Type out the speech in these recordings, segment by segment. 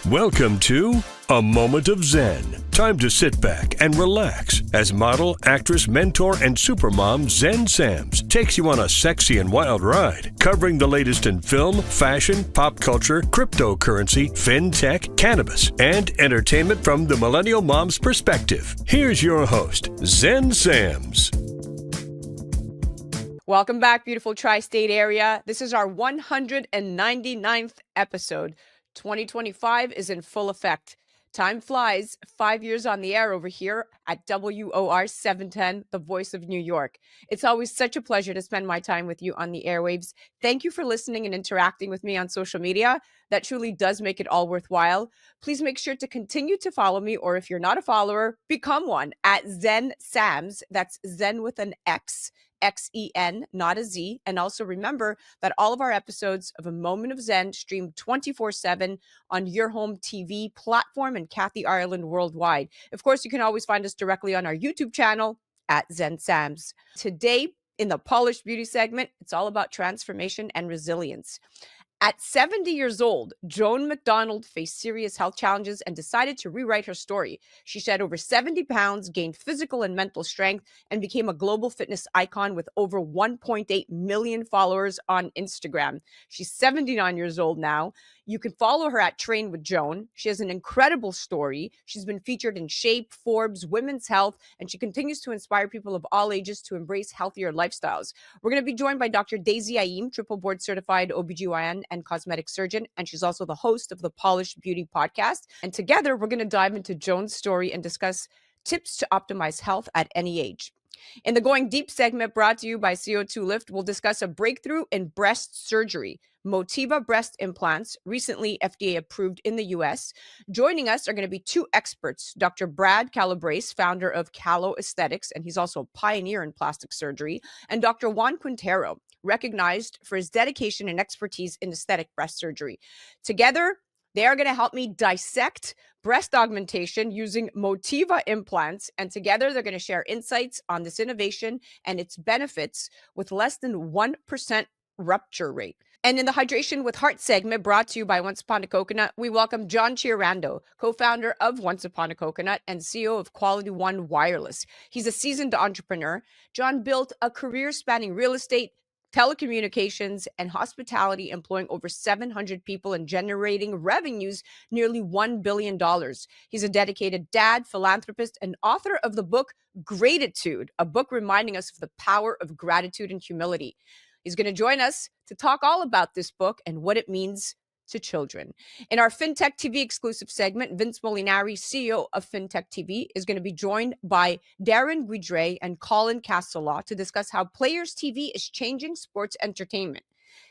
Welcome to A Moment of Zen. Time to sit back and relax as model, actress, mentor, and supermom Zen Sams takes you on a sexy and wild ride, covering the latest in film, fashion, pop culture, cryptocurrency, fintech, cannabis, and entertainment from the millennial mom's perspective. Here's your host, Zen Sams. Welcome back, beautiful tri-state area. This is our 199th episode. 2025 is in full effect. Time flies. 5 years on the air over here at WOR 710, the voice of New York. It's always such a pleasure to spend my time with you on the airwaves. Thank you for listening and interacting with me on social media. That truly does make it all worthwhile. Please make sure to continue to follow me, or if you're not a follower, become one at Zen Sams. That's Zen with an X. X-E-N, not a Z. And also remember that all of our episodes of A Moment of Zen stream 24/7 on your home TV platform and Kathy Ireland worldwide. Of course, you can always find us directly on our YouTube channel at Zen Sams. Today, in the Polished Beauty segment, it's all about transformation and resilience. At 70 years old, Joan McDonald faced serious health challenges and decided to rewrite her story. She shed over 70 pounds, gained physical and mental strength, and became a global fitness icon with over 1.8 million followers on Instagram. She's 79 years old now. You can follow her at Train with Joan. She has an incredible story. She's been featured in Shape, Forbes, Women's Health, and she continues to inspire people of all ages to embrace healthier lifestyles. We're going to be joined by Dr. Daisy Aim, triple board certified OBGYN and cosmetic surgeon, and she's also the host of the Polished Beauty podcast. And together, we're going to dive into Joan's story and discuss tips to optimize health at any age. In the Going Deep segment brought to you by CO2 Lift, we'll discuss a breakthrough in breast surgery, Motiva Breast Implants, recently FDA approved in the US. Joining us are going to be two experts, Dr. Brad Calobrace, founder of CaloAesthetics, and he's also a pioneer in plastic surgery, and Dr. Juan Quintero, recognized for his dedication and expertise in aesthetic breast surgery. Together, they are going to help me dissect breast augmentation using Motiva implants, and together they're going to share insights on this innovation and its benefits with less than 1% rupture rate. And in the Hydration with Heart segment brought to you by Once Upon a Coconut, we welcome John Chiorando, co-founder of Once Upon a Coconut and CEO of Quality One Wireless. He's a seasoned entrepreneur. John built a career spanning real estate, telecommunications, and hospitality, employing over 700 people and generating revenues nearly $1 billion. He's a dedicated dad, philanthropist, and author of the book Greatitude, a book reminding us of the power of gratitude and humility. He's going to join us to talk all about this book and what it means to children. In our FinTech TV exclusive segment, Vince Molinari, CEO of FinTech TV, is going to be joined by Darren Guidre and Colin Castellaw to discuss how Players TV is changing sports entertainment.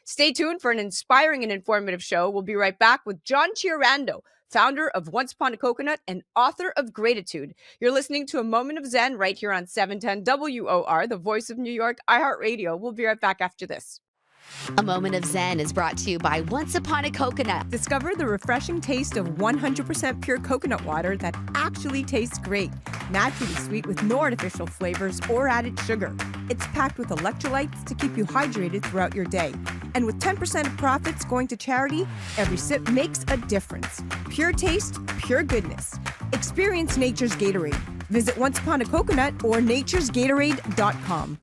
Stay tuned for an inspiring and informative show. We'll be right back with John Chiorando, founder of Once Upon a Coconut and author of Greatitude. You're listening to A Moment of Zen right here on 710 WOR, the voice of New York, iHeartRadio. We'll be right back after this. A Moment of Zen is brought to you by Once Upon a Coconut. Discover the refreshing taste of 100% pure coconut water that actually tastes great. Naturally sweet with no artificial flavors or added sugar. It's packed with electrolytes to keep you hydrated throughout your day. And with 10% of profits going to charity, every sip makes a difference. Pure taste, pure goodness. Experience nature's Gatorade. Visit Once Upon a Coconut or naturesgatorade.com.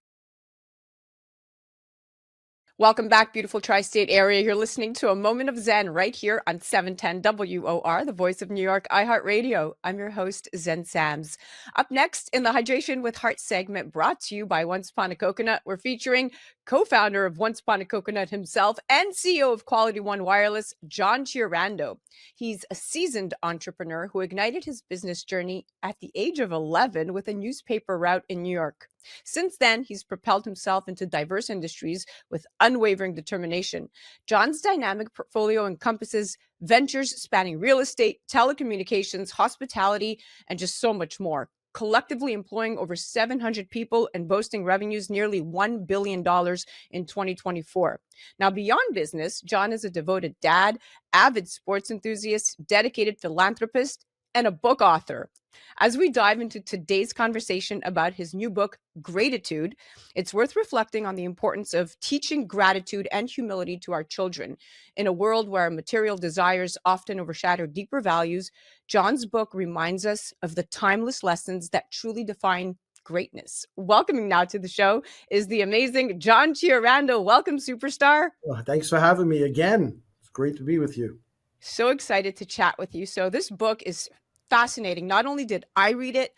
Welcome back, beautiful tri-state area. You're listening to A Moment of Zen right here on 710 WOR, the voice of New York, iHeartRadio. I'm your host, Zen Sams. Up next in the Hydration with Heart segment brought to you by Once Upon a Coconut, we're featuring co-founder of Once Upon a Coconut himself and CEO of Quality One Wireless, John Chiorando. He's a seasoned entrepreneur who ignited his business journey at the age of 11 with a newspaper route in New York. Since then, he's propelled himself into diverse industries with unwavering determination. John's dynamic portfolio encompasses ventures spanning real estate, telecommunications, hospitality, and just so much more, collectively employing over 700 people and boasting revenues nearly $1 billion in 2024. Now, beyond business, John is a devoted dad, avid sports enthusiast, dedicated philanthropist, and a book author. As we dive into today's conversation about his new book, Greatitude, it's worth reflecting on the importance of teaching gratitude and humility to our children. In a world where material desires often overshadow deeper values, John's book reminds us of the timeless lessons that truly define greatness. Welcoming now to the show is the amazing John Chiorando. Welcome, superstar. Well, thanks for having me again. It's great to be with you. So excited to chat with you. So this book is fascinating. Not only did I read it,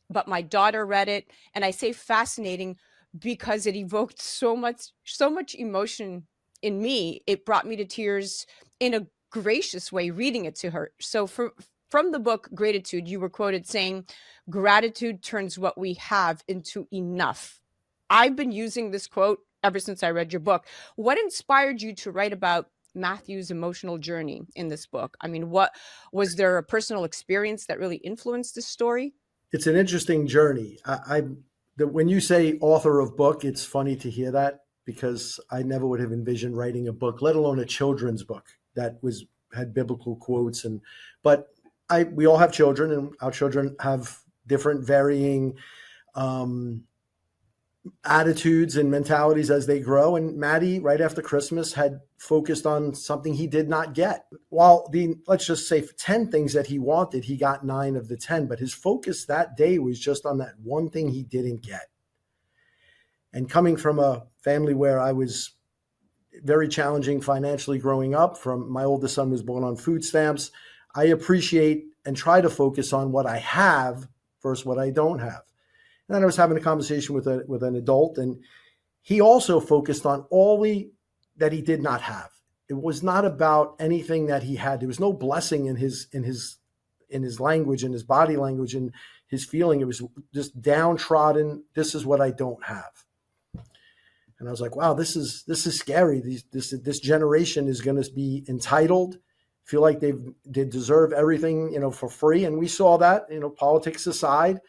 but my daughter read it. And I say fascinating because it evoked so much emotion in me. It brought me to tears in a gracious way reading it to her. So from the book Greatitude, you were quoted saying, "Gratitude turns what we have into enough." I've been using this quote ever since I read your book. What inspired you to write about Matthew's emotional journey in this book? I mean, what was there a personal experience that really influenced this story? It's an interesting journey. When you say author of book, it's funny to hear that because I never would have envisioned writing a book, let alone a children's book that had biblical quotes. But we all have children, and our children have different varying attitudes and mentalities as they grow. And Maddie, right after Christmas, had focused on something he did not get. While let's just say 10 things that he wanted, he got 9 of the 10, but his focus that day was just on that one thing he didn't get. And coming from a family where I was very challenging financially growing up, my oldest son was born on food stamps, I appreciate and try to focus on what I have versus what I don't have. And then I was having a conversation with an adult, and he also focused on all that he did not have. It was not about anything that he had. There was no blessing in his language, in his body language, and his feeling. It was just downtrodden. This is what I don't have. And I was like, wow, this is scary. This generation is going to be entitled, feel like they deserve everything, for free. And we saw that, politics aside.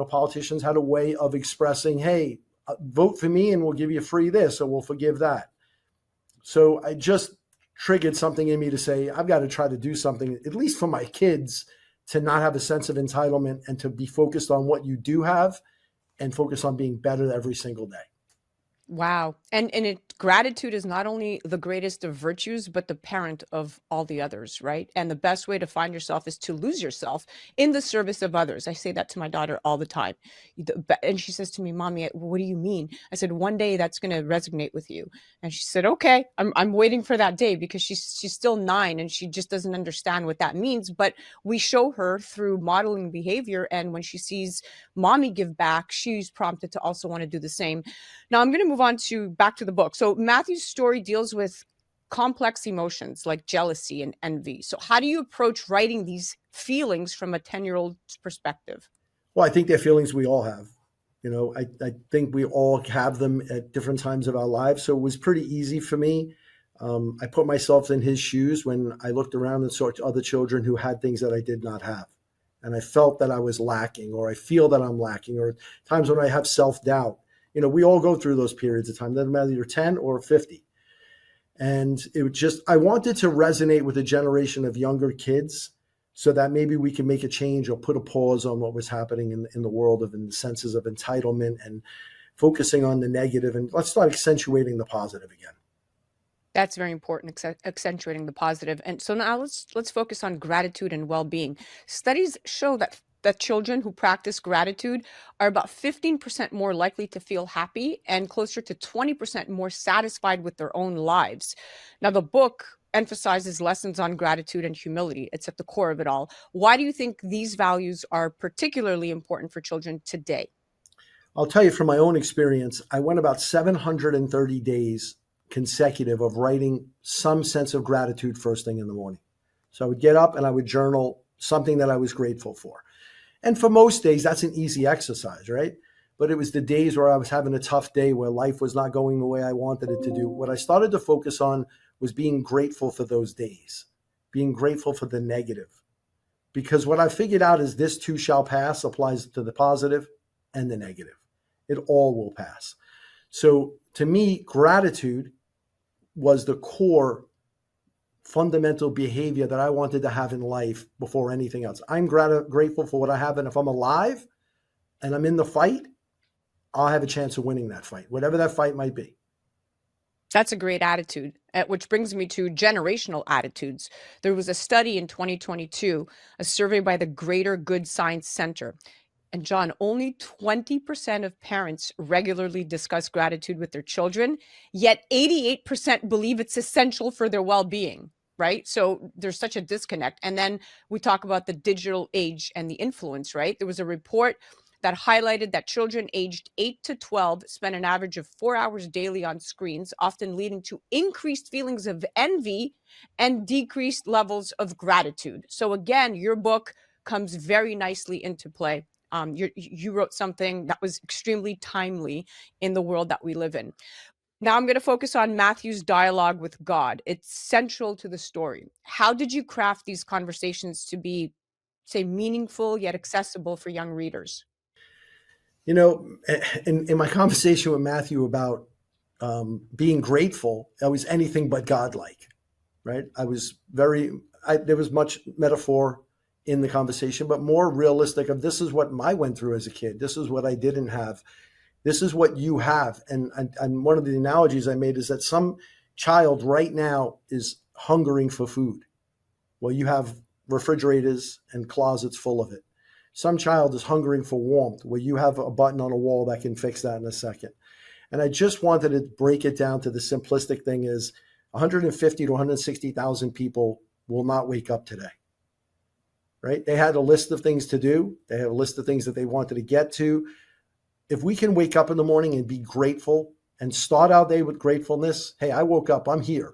Politicians had a way of expressing, hey, vote for me and we'll give you free this or we'll forgive that. So I just triggered something in me to say, I've got to try to do something, at least for my kids, to not have a sense of entitlement and to be focused on what you do have and focus on being better every single day. Wow. And gratitude is not only the greatest of virtues, but the parent of all the others, right? And the best way to find yourself is to lose yourself in the service of others. I say that to my daughter all the time. And she says to me, "Mommy, what do you mean?" I said, "One day that's going to resonate with you." And she said, "Okay, I'm waiting for that day," because she's still 9 and she just doesn't understand what that means. But we show her through modeling behavior. And when she sees mommy give back, she's prompted to also want to do the same. Now I'm going to move on back to the book. So Matthew's story deals with complex emotions like jealousy and envy. So how do you approach writing these feelings from a 10-year-old's perspective? Well, I think they're feelings we all have. I think we all have them at different times of our lives. So it was pretty easy for me. I put myself in his shoes when I looked around and saw other children who had things that I did not have. And I felt that I was lacking, or I feel that I'm lacking, or times when I have self-doubt. We all go through those periods of time, doesn't matter you're 10 or 50. And I wanted to resonate with a generation of younger kids so that maybe we can make a change or put a pause on what was happening in the world in the senses of entitlement and focusing on the negative. And let's start accentuating the positive again. That's very important, accentuating the positive. And so now let's focus on gratitude and well-being. Studies show that children who practice gratitude are about 15% more likely to feel happy and closer to 20% more satisfied with their own lives. Now, the book emphasizes lessons on gratitude and humility. It's at the core of it all. Why do you think these values are particularly important for children today? I'll tell you from my own experience, I went about 730 days consecutive of writing some sense of gratitude first thing in the morning. So I would get up and I would journal something that I was grateful for. And for most days, that's an easy exercise, right? But it was the days where I was having a tough day, where life was not going the way I wanted it to do. What I started to focus on was being grateful for those days, being grateful for the negative. Because what I figured out is this too shall pass applies to the positive and the negative. It all will pass. So to me, gratitude was the core fundamental behavior that I wanted to have in life before anything else. I'm grateful for what I have. And if I'm alive and I'm in the fight, I'll have a chance of winning that fight, whatever that fight might be. That's a great attitude, which brings me to generational attitudes. There was a study in 2022, a survey by the Greater Good Science Center. And John, only 20% of parents regularly discuss gratitude with their children, yet 88% believe it's essential for their well-being, right? So there's such a disconnect. And then we talk about the digital age and the influence, right? There was a report that highlighted that children aged 8 to 12 spend an average of 4 hours daily on screens, often leading to increased feelings of envy and decreased levels of gratitude. So again, your book comes very nicely into play. You wrote something that was extremely timely in the world that we live in. Now I'm going to focus on Matthew's dialogue with God. It's central to the story. How did you craft these conversations to be, say, meaningful yet accessible for young readers? You know, in my conversation with Matthew about being grateful, I was anything but godlike, right? I was there was much metaphor in the conversation, but more realistic of this is what I went through as a kid. This is what I didn't have. This is what you have. And one of the analogies I made is that some child right now is hungering for food. Well, you have refrigerators and closets full of it. Some child is hungering for warmth, where you have a button on a wall that can fix that in a second. And I just wanted to break it down to the simplistic thing is 150 to 160,000 people will not wake up today. Right? They had a list of things to do. They had a list of things that they wanted to get to. If we can wake up in the morning and be grateful and start our day with gratefulness, hey, I woke up, I'm here.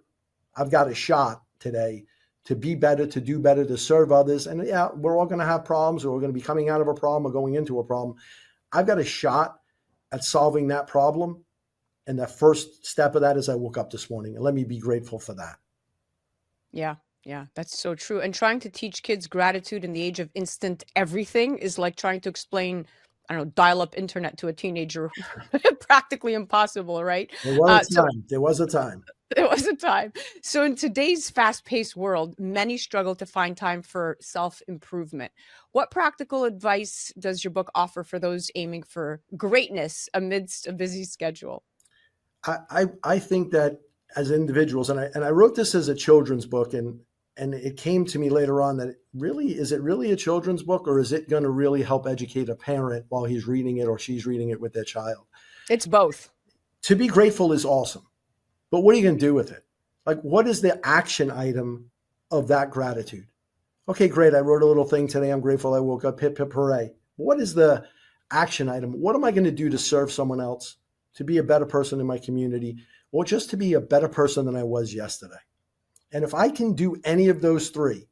I've got a shot today to be better, to do better, to serve others. And yeah, we're all going to have problems, or we're going to be coming out of a problem or going into a problem. I've got a shot at solving that problem. And the first step of that is I woke up this morning, and let me be grateful for that. Yeah, that's so true. And trying to teach kids gratitude in the age of instant everything is like trying to explain, I don't know, dial-up internet to a teenager. Practically impossible, right? There was a time. There was a time. There was a time. So in today's fast-paced world, many struggle to find time for self-improvement. What practical advice does your book offer for those aiming for greatness amidst a busy schedule? I think that as individuals, and I wrote this as a children's book, and it came to me later on that is it really a children's book, or is it going to really help educate a parent while he's reading it or she's reading it with their child? It's both. To be grateful is awesome, but what are you going to do with it? Like, what is the action item of that gratitude? Okay, great. I wrote a little thing today. I'm grateful I woke up. Hip, hip, hooray. What is the action item? What am I going to do to serve someone else, to be a better person in my community, or just to be a better person than I was yesterday? And if I can do any of those three,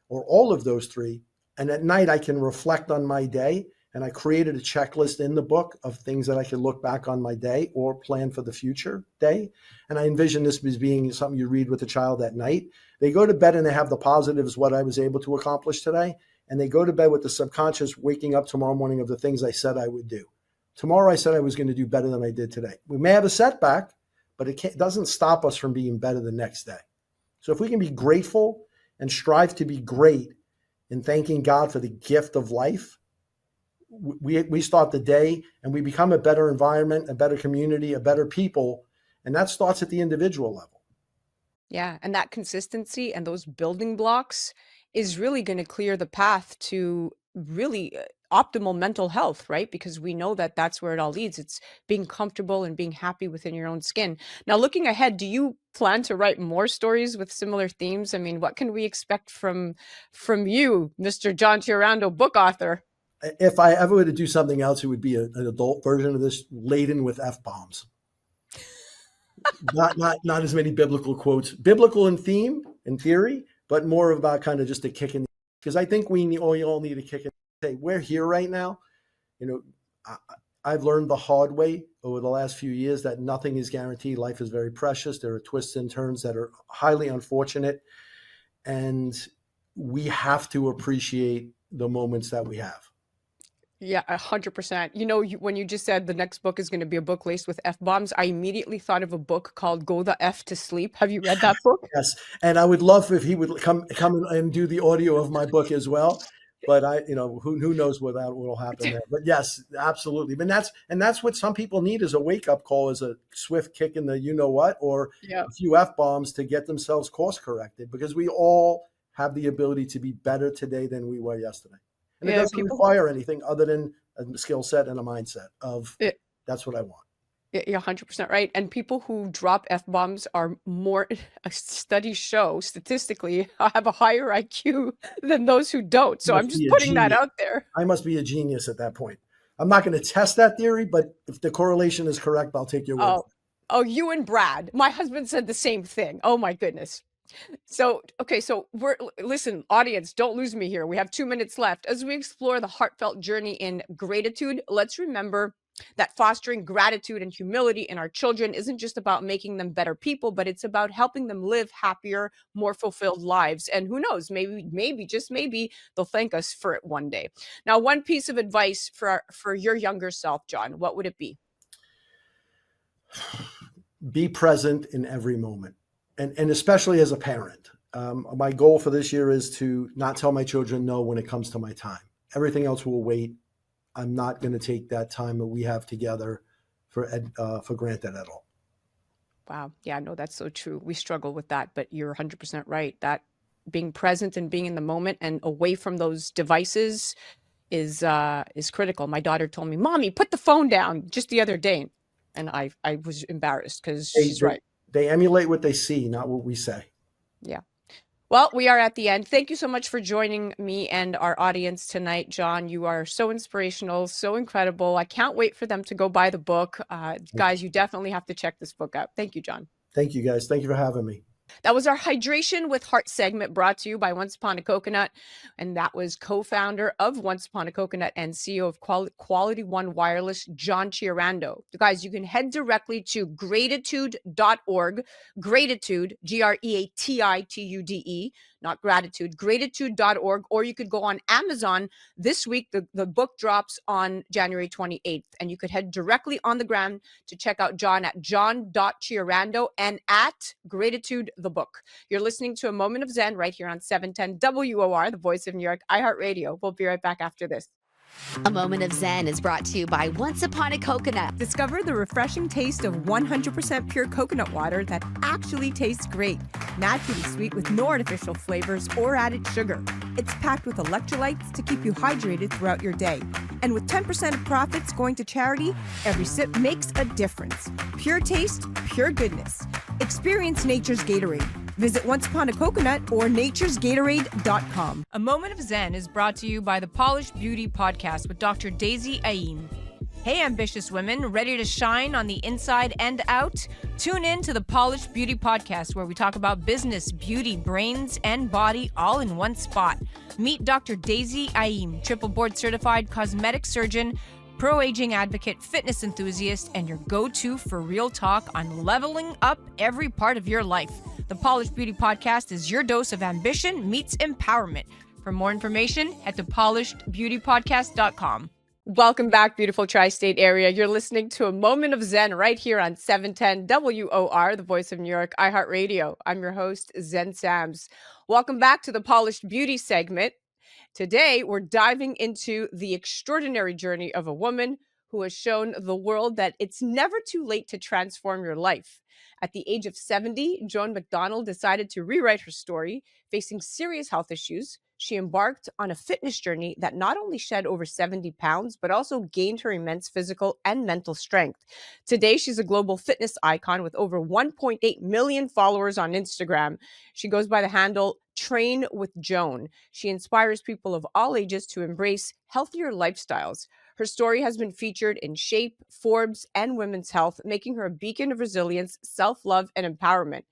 or all of those three, and at night I can reflect on my day, and I created a checklist in the book of things that I could look back on my day or plan for the future day. And I envision this as being something you read with a child at night. They go to bed and they have the positives, what I was able to accomplish today. And they go to bed with the subconscious waking up tomorrow morning of the things I said I would do. Tomorrow I said I was going to do better than I did today. We may have a setback, but it doesn't stop us from being better the next day. So if we can be grateful and strive to be great in thanking God for the gift of life, we start the day and we become a better environment, a better community, a better people. And that starts at the individual level. Yeah. And that consistency and those building blocks is really going to clear the path to really optimal mental health, right? Because we know that that's where it all leads. It's being comfortable and being happy within your own skin. Now, looking ahead, do you plan to write more stories with similar themes? I mean, what can we expect from you, Mr. John Chiorando, book author? If I ever were to do something else, it would be an adult version of this laden with F-bombs. not as many biblical quotes, biblical in theme, in theory, but more about kind of just a kick in the, because I think we all need a kick in. Hey, we're here right now. You know, I've learned the hard way over the last few years that nothing is guaranteed. Life is very precious. There are twists and turns that are highly unfortunate, and we have to appreciate the moments that we have. Yeah, 100%. When you just said the next book is going to be a book laced with F-bombs, I immediately thought of a book called Go the F to Sleep. Have you read that book? Yes, and I would love if he would come and do the audio of my book as well. But who knows what that will happen there. But yes, absolutely. But that's what some people need is a wake up call, is a swift kick in the what, or Yeah. a few F bombs to get themselves course corrected, because we all have the ability to be better today than we were yesterday. And it Yeah, doesn't people. require anything other than a skill set and a mindset of Yeah, that's what I want. you're 100% right. And people who drop F-bombs are more, studies show statistically, have a higher IQ than those who don't. So I'm Must just be a putting that genius. out there. I must be a genius at that point. I'm not going to test that theory, but if the correlation is correct, I'll take your word. Oh, you and Brad. My husband said the same thing. Oh my goodness. So, okay, so listen, audience, don't lose me here. We have 2 minutes left. As we explore the heartfelt journey in gratitude, let's remember that fostering gratitude and humility in our children isn't just about making them better people, but it's about helping them live happier, more fulfilled lives. And who knows, maybe, just maybe, they'll thank us for it one day. Now, one piece of advice for your younger self, John, what would it be? Be present in every moment, and especially as a parent. My goal for this year is to not tell my children no when it comes to my time. Everything else will wait. I'm not going to take that time that we have together for granted at all. Wow. Yeah, no, that's so true. We struggle with that, but you're 100% right. That being present and being in the moment and away from those devices is critical. My daughter told me, "Mommy, put the phone down," just the other day, and I was embarrassed because she's right. They emulate what they see, not what we say. Yeah. Well, we are at the end. Thank you so much for joining me and our audience tonight, John. You are so inspirational, so incredible. I can't wait for them to go buy the book. Guys, you definitely have to check this book out. Thank you, John. Thank you, guys. Thank you for having me. That was our Hydration with Heart segment, brought to you by Once Upon a Coconut. And that was co-founder of Once Upon a Coconut and CEO of Quality One Wireless, John Chiorando. Guys, you can head directly to Greatitude.org. Greatitude, Greatitude, not gratitude, Greatitude.org. Or you could go on Amazon this week. The book drops on January 28th. And you could head directly on the ground to check out John at john.chiorando and at Greatitude the book. You're listening to A Moment of Zen right here on 710 WOR, the voice of New York, iHeartRadio. We'll be right back after this. A Moment of Zen is brought to you by Once Upon a Coconut. Discover the refreshing taste of 100% pure coconut water that actually tastes great. Naturally sweet with no artificial flavors or added sugar. It's packed with electrolytes to keep you hydrated throughout your day. And with 10% of profits going to charity, every sip makes a difference. Pure taste, pure goodness. Experience nature's Gatorade. Visit Once Upon a Coconut or naturesgatorade.com. A Moment of Zen is brought to you by the Polished Beauty Podcast with Dr. Daisy Ayin. Hey, ambitious women, ready to shine on the inside and out? Tune in to the Polished Beauty Podcast, where we talk about business, beauty, brains, and body all in one spot. Meet Dr. Daisy Ayin, triple board certified cosmetic surgeon, pro-aging advocate, fitness enthusiast, and your go-to for real talk on leveling up every part of your life. The Polished Beauty Podcast is your dose of ambition meets empowerment. For more information, head to polishedbeautypodcast.com. Welcome back, beautiful tri-state area. You're listening to A Moment of Zen right here on 710 WOR, the voice of New York, iHeartRadio. I'm your host, Zen Sams. Welcome back to the Polished Beauty segment. Today, we're diving into the extraordinary journey of a woman who has shown the world that it's never too late to transform your life. At the age of 70, Joan McDonald decided to rewrite her story. Facing serious health issues, she embarked on a fitness journey that not only shed over 70 pounds, but also gained her immense physical and mental strength. Today, she's a global fitness icon with over 1.8 million followers on Instagram. She goes by the handle Train with Joan. She inspires people of all ages to embrace healthier lifestyles. Her story has been featured in Shape, Forbes, and Women's Health, making her a beacon of resilience, self-love, and empowerment.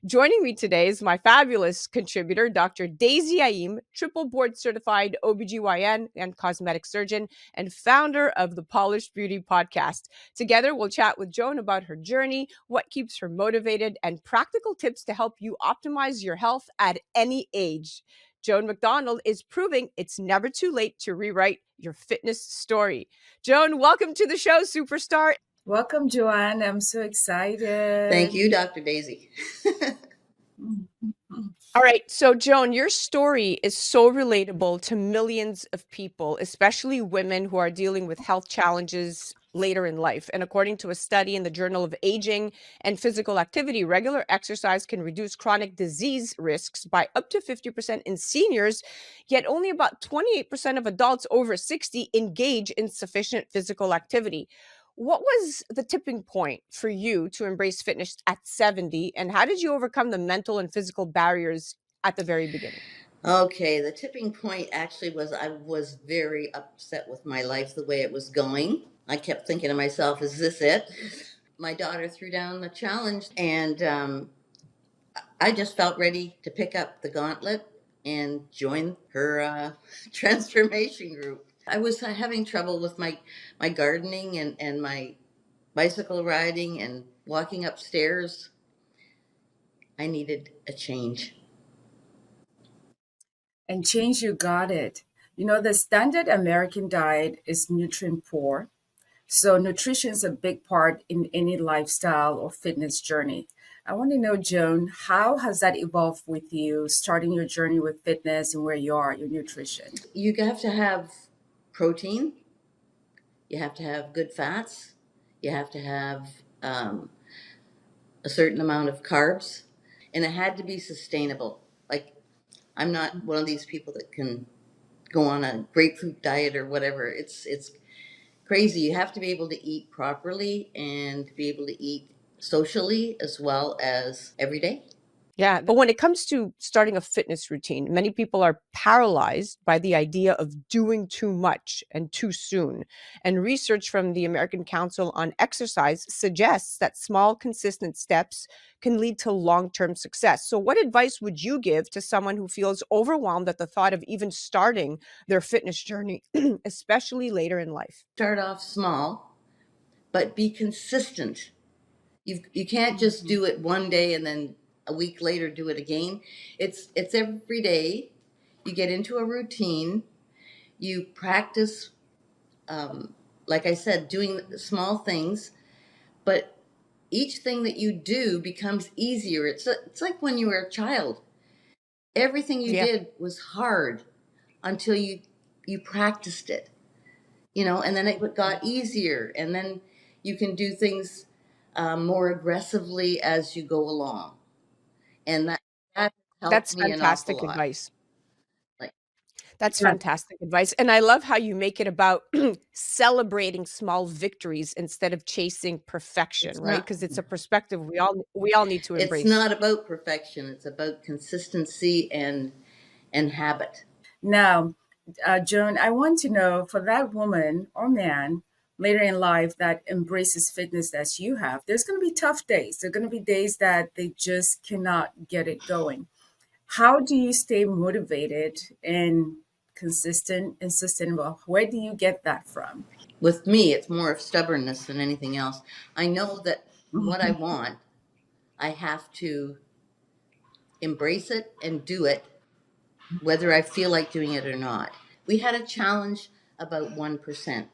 Joining me today is my fabulous contributor, Dr. Daisy Ayin, triple board certified OBGYN and cosmetic surgeon, and founder of the Polished Beauty Podcast. Together, we'll chat with Joan about her journey, what keeps her motivated, and practical tips to help you optimize your health at any age. Joan McDonald is proving it's never too late to rewrite your fitness story. Joan, welcome to the show, superstar. Welcome, Joanne. I'm so excited. Thank you, Dr. Daisy. All right. So, Joan, your story is so relatable to millions of people, especially women who are dealing with health challenges later in life. And according to a study in the Journal of Aging and Physical Activity, regular exercise can reduce chronic disease risks by up to 50% in seniors, yet only about 28% of adults over 60 engage in sufficient physical activity. What was the tipping point for you to embrace fitness at 70? And how did you overcome the mental and physical barriers at the very beginning? Okay, the tipping point actually was I was very upset with my life the way it was going. I kept thinking to myself, is this it? My daughter threw down the challenge, and I just felt ready to pick up the gauntlet and join her transformation group. I was having trouble with my gardening and my bicycle riding and walking upstairs. I needed a change. And change, you got it. You know, the standard American diet is nutrient poor. So nutrition is a big part in any lifestyle or fitness journey. I want to know, Joan, how has that evolved with you, starting your journey with fitness and where you are, your nutrition? You have to have protein. You have to have good fats. You have to have a certain amount of carbs. And it had to be sustainable. Like, I'm not one of these people that can go on a grapefruit diet or whatever. It's crazy. You have to be able to eat properly and be able to eat socially as well as every day. Yeah. But when it comes to starting a fitness routine, many people are paralyzed by the idea of doing too much and too soon. And research from the American Council on Exercise suggests that small, consistent steps can lead to long-term success. So what advice would you give to someone who feels overwhelmed at the thought of even starting their fitness journey, especially later in life? Start off small, but be consistent. You can't just do it one day and then a week later do it again. It's every day. You get into a routine. You practice, like I said, doing small things, but each thing that you do becomes easier. It's like when you were a child. Everything you did was hard until you practiced it, and then it got easier, and then you can do things more aggressively as you go along, and that helped That's me an awful fantastic lot. advice. Like, That's Yeah. fantastic advice. And I love how you make it about celebrating small victories instead of chasing perfection, it's right? not Because it's a perspective we all need to it's embrace. not about perfection. It's about consistency and habit. Now, Joan, I want to know, for that woman or man later in life that embraces fitness as you have, there's going to be tough days. There are going to be days that they just cannot get it going. How do you stay motivated and consistent and sustainable? Where do you get that from? With me, it's more of stubbornness than anything else. I know that what I want, I have to embrace it and do it, whether I feel like doing it or not. We had a challenge about 1%.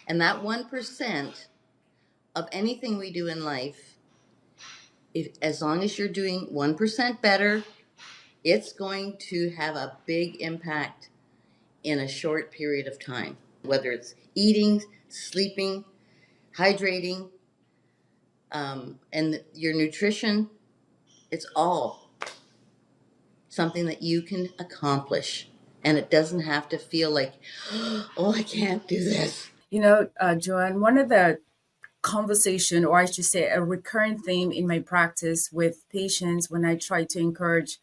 And that 1% of anything we do in life, as long as you're doing 1% better, it's going to have a big impact in a short period of time. Whether it's eating, sleeping, hydrating, and your nutrition, it's all something that you can accomplish. And it doesn't have to feel like, oh, I can't do this. You know, Joanne, one of the conversation, or I should say a recurring theme in my practice with patients when I try to encourage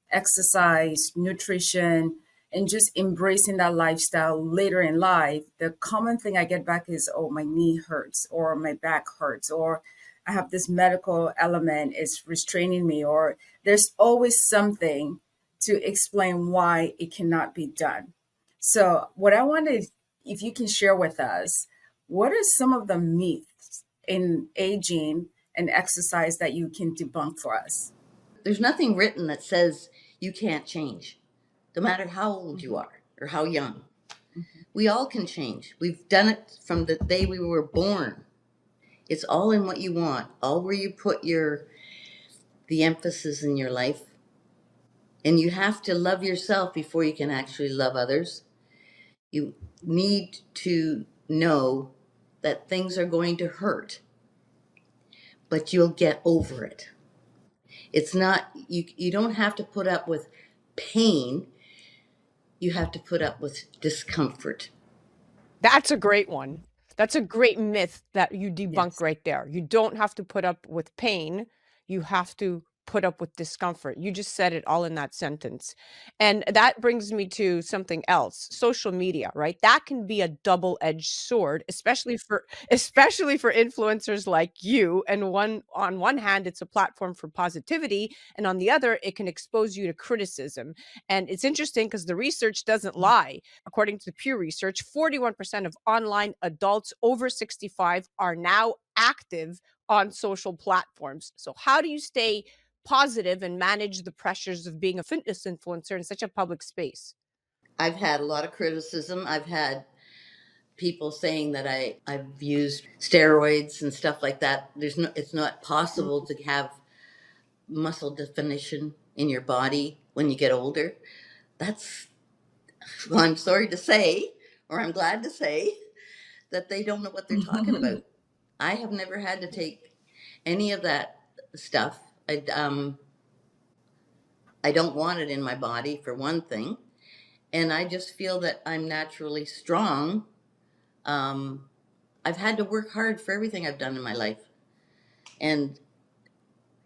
exercise, nutrition, and just embracing that lifestyle later in life, the common thing I get back is, oh, my knee hurts, or my back hurts, or I have this medical element is restraining me, or there's always something to explain why it cannot be done. So, what I wanted, if you can share with us, what are some of the myths in aging and exercise that you can debunk for us? There's nothing written that says you can't change. no matter how old you Mhm. are or how young. Mhm. We all can change. We've done it from the day we were born. It's all in what you want, all where you put the emphasis in your life. And you have to love yourself before you can actually love others. You need to know that things are going to hurt, but you'll get over it. It's not, you don't have to put up with pain. You have to put up with discomfort. That's a great one. That's a great myth that you debunk Yes. right there. You don't have to put up with pain. You have to put up with discomfort. You just said it all in that sentence. And that brings me to something else. Social media, right? That can be a double-edged sword, especially for influencers like you. And on one hand, it's a platform for positivity, and on the other, it can expose you to criticism. And it's interesting because the research doesn't lie. According to the Pew Research, 41% of online adults over 65 are now active on social platforms. So, how do you stay positive and manage the pressures of being a fitness influencer in such a public space? I've had a lot of criticism. I've had people saying that I've used steroids and stuff like that. It's not possible to have muscle definition in your body when you get older. That's, well, I'm sorry to say, or I'm glad to say, that they don't know what they're talking about. I have never had to take any of that stuff. I don't want it in my body, for one thing. And I just feel that I'm naturally strong. Um, I've had to work hard for everything I've done in my life. And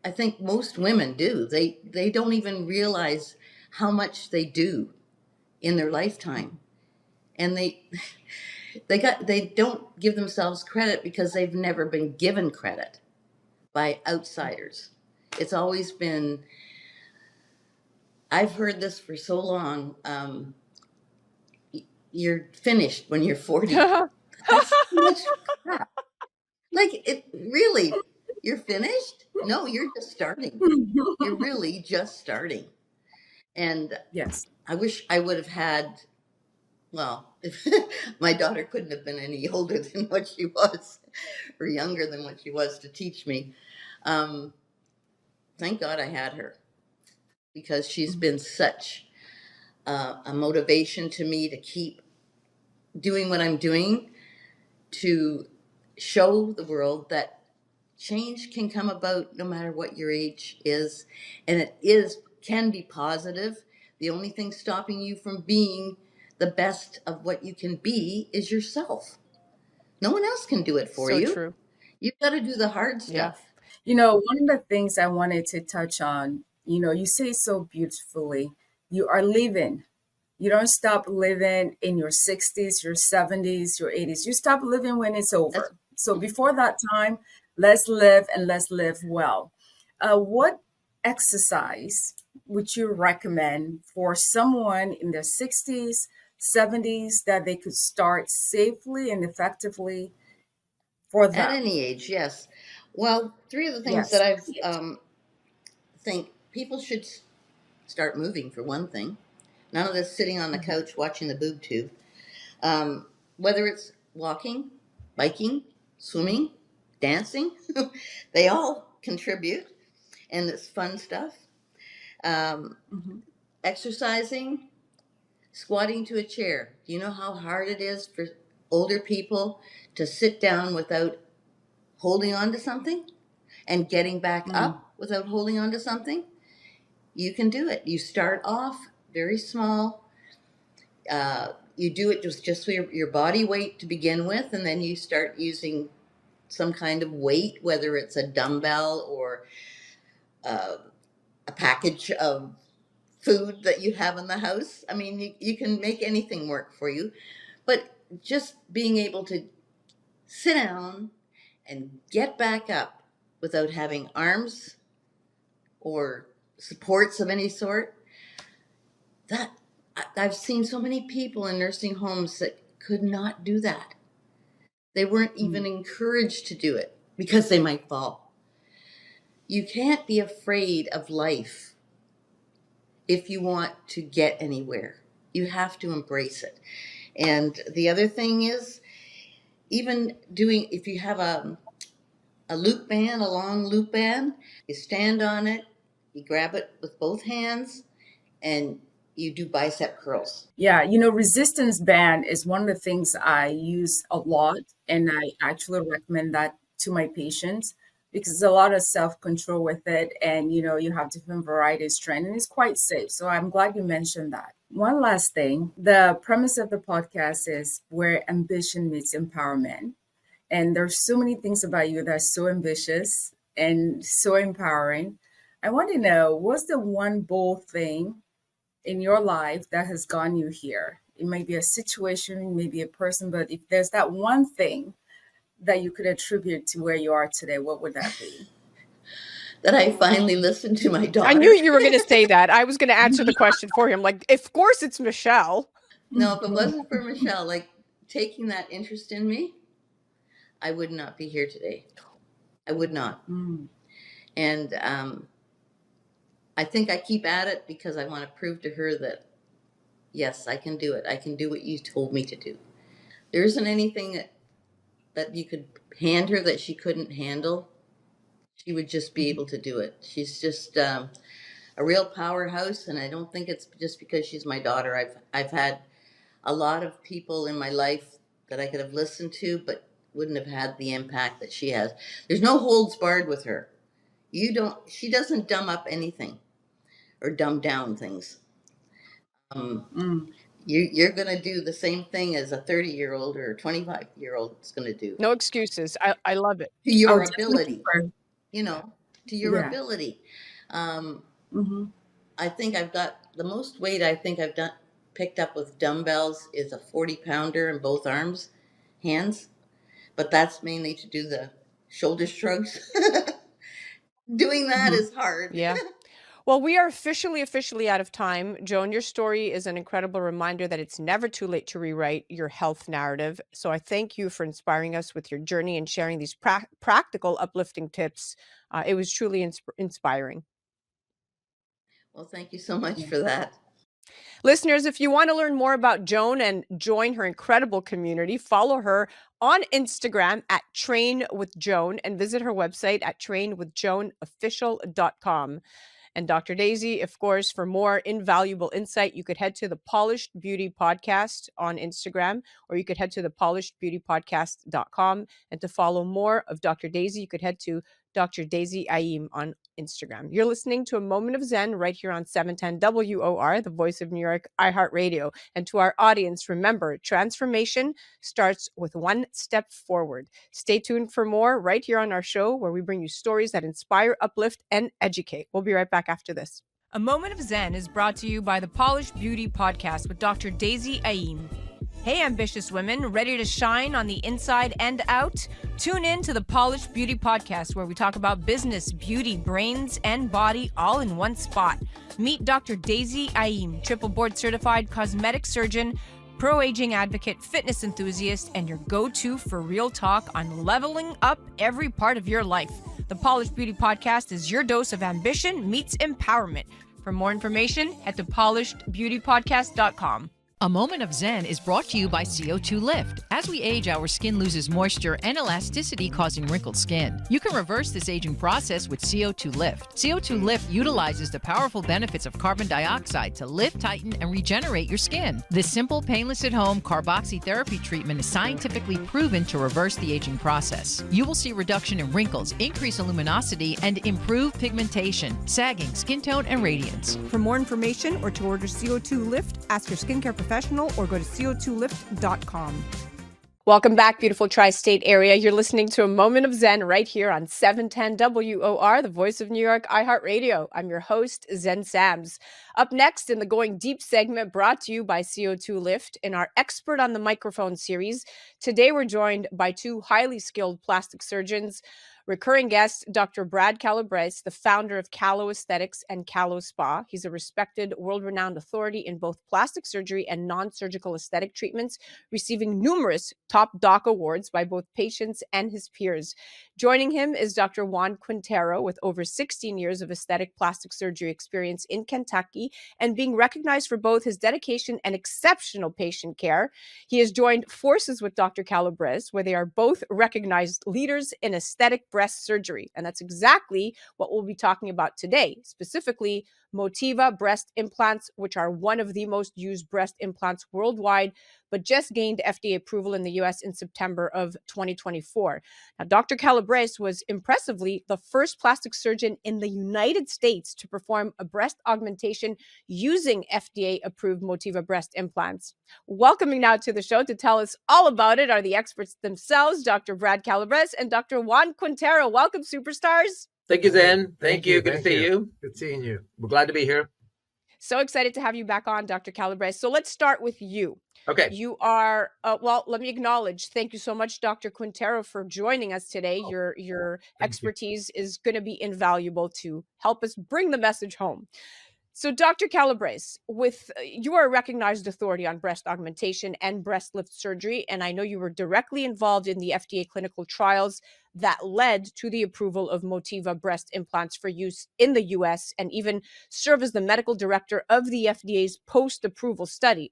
I think most women do. They don't even realize how much they do in their lifetime. And they don't give themselves credit because they've never been given credit by outsiders. It's always been, I've heard this for so long, you're finished when you're 40. That's so much crap. Like, it really, you're finished? No, you're just starting. You're really just starting. And Yes. I wish I would have had, well, if my daughter couldn't have been any older than what she was, or younger than what she was, to teach me. Um, thank God I had her, because she's been such a motivation to me to keep doing what I'm doing, to show the world that change can come about no matter what your age is, and can be positive. The only thing stopping you from being the best of what you can be is yourself. No one else can do it for So you. true. You've got to do the hard Yeah. stuff. One of the things I wanted to touch on, you say so beautifully, you are living. You don't stop living in your 60s, your 70s, your 80s. You stop living when it's That's over. So before that time, let's live and let's live well. What exercise would you recommend for someone in their 60s, 70s that they could start safely and effectively for at them? any age, yes. Well, three of the things that Yes. I've think people should start moving, for one thing. None of this sitting on the Mhm. couch watching the boob tube. Whether it's walking, biking, swimming, dancing, they all contribute, and it's fun stuff. Um, Mhm. exercising, squatting to a chair. Do you know how hard it is for older people to sit down without holding on to something, and getting back Mm. up without holding on to something? You can do it. You start off very small. You do it just for your body weight to begin with, and then you start using some kind of weight, whether it's a dumbbell or uh, a package of food that you have in the house. I mean, you can make anything work for you, but just being able to sit down and get back up without having arms or supports of any sort, that I've seen so many people in nursing homes that could not do that. They weren't even Mm. encouraged to do it because they might fall. You can't be afraid of life. if you want to get anywhere. You have to embrace it. And the other thing is, even doing, if you have a loop band, a long loop band, you stand on it, you grab it with both hands, and you do bicep curls. Yeah, resistance band is one of the things I use a lot, and I actually recommend that to my patients because there's a lot of self-control with it, and you have different varieties of strength, and it's quite safe. So I'm glad you mentioned that. One last thing, the premise of the podcast is where ambition meets empowerment. And there's so many things about you that's so ambitious and so empowering. I want to know, what's the one bold thing in your life that has gotten you here? It might be a situation, maybe a person, but if there's that one thing that you could attribute to where you are today, what would that be? That I finally listened to my daughter. I knew you were going to say that. I was going to answer the question for him. Like, of course it's Michelle. No, if it wasn't for Michelle, like taking that interest in me, I would not be here today. I would not. And I think I keep at it because I want to prove to her that, yes, I can do it. I can do what you told me to do. There isn't anything that you could hand her that she couldn't handle. She would just be able to do it. She's just a real powerhouse, and I don't think it's just because she's my daughter. I've had a lot of people in my life that I could have listened to, but wouldn't have had the impact that she has. There's no holds barred with her. She doesn't dumb up anything or dumb down things. You're going to do the same thing as a 30-year-old or a 25-year-old is going to do. No excuses. I love it. To your ability, to your ability. I think I've got the most weight I think I've picked up with dumbbells is a 40-pounder in both hands. But that's mainly to do the shoulder shrugs. Doing that is hard. Yeah. Well, we are officially out of time. Joan, your story is an incredible reminder that it's never too late to rewrite your health narrative. So I thank you for inspiring us with your journey and sharing these practical, uplifting tips. It was truly inspiring. Well, thank you so much for that. Listeners, if you want to learn more about Joan and join her incredible community, follow her on Instagram at Train with Joan and visit her website at trainwithjoanofficial.com. And Dr. Daisy, of course, for more invaluable insight, you could head to the Polished Beauty Podcast on Instagram, or you could head to the polishedbeautypodcast.com. And to follow more of Dr. Daisy, you could head to Dr. Daisy Aim on Instagram. You're listening to A Moment of Zen right here on 710 WOR, the voice of New York, iHeartRadio. And to our audience, remember, transformation starts with one step forward. Stay tuned for more right here on our show, where we bring you stories that inspire, uplift, and educate. We'll be right back after this. A Moment of Zen is brought to you by the Polished Beauty Podcast with Dr. Daisy Aim. Hey, ambitious women, ready to shine on the inside and out? Tune in to the Polished Beauty Podcast, where we talk about business, beauty, brains, and body all in one spot. Meet Dr. Daisy Aim, triple board certified cosmetic surgeon, pro-aging advocate, fitness enthusiast, and your go-to for real talk on leveling up every part of your life. The Polished Beauty Podcast is your dose of ambition meets empowerment. For more information, head to polishedbeautypodcast.com. A Moment of Zen is brought to you by CO2 Lift. As we age, our skin loses moisture and elasticity, causing wrinkled skin. You can reverse this aging process with CO2 Lift. CO2 Lift utilizes the powerful benefits of carbon dioxide to lift, tighten, and regenerate your skin. This simple, painless at-home carboxytherapy treatment is scientifically proven to reverse the aging process. You will see reduction in wrinkles, increase luminosity, and improve pigmentation, sagging, skin tone, and radiance. For more information or to order CO2 Lift, ask your skincare professional or go to co2lift.com. Welcome back, beautiful tri-state area. You're listening to A Moment of Zen right here on 710 WOR, the voice of New York, iHeartRadio. I'm your host, Zen Sams. Up next in the Going Deep segment, brought to you by CO2 Lift in our Expert on the Microphone series. Today, we're joined by two highly skilled plastic surgeons, Recurring guest, Dr. Brad Calobrace, the founder of CaloAesthetics and CaloSpa. He's a respected, world-renowned authority in both plastic surgery and non-surgical aesthetic treatments, receiving numerous top doc awards by both patients and his peers. Joining him is Dr. Juan Quintero, with over 16 years of aesthetic plastic surgery experience in Kentucky and being recognized for both his dedication and exceptional patient care. He has joined forces with Dr. Calobrace, where they are both recognized leaders in aesthetic breast surgery. And that's exactly what we'll be talking about today, specifically Motiva breast implants, which are one of the most used breast implants worldwide, but just gained FDA approval in the US in September of 2024. Now, Dr. Calobrace was impressively the first plastic surgeon in the United States to perform a breast augmentation using FDA-approved Motiva breast implants. Welcoming now to the show to tell us all about it are the experts themselves, Dr. Brad Calobrace and Dr. Juan Quintero. Welcome, superstars. Thank you, Zen. Thank you. Good to see you. Good seeing you. We're glad to be here. So excited to have you back on, Dr. Calobrace. So let's start with you. Okay. You are, well, let me acknowledge, thank you so much, Dr. Quintero, for joining us today. Your expertise is going to be invaluable to help us bring the message home. So, Dr. Calobrace, you are a recognized authority on breast augmentation and breast lift surgery, and I know you were directly involved in the FDA clinical trials that led to the approval of Motiva breast implants for use in the US, and even serve as the medical director of the FDA's post-approval study.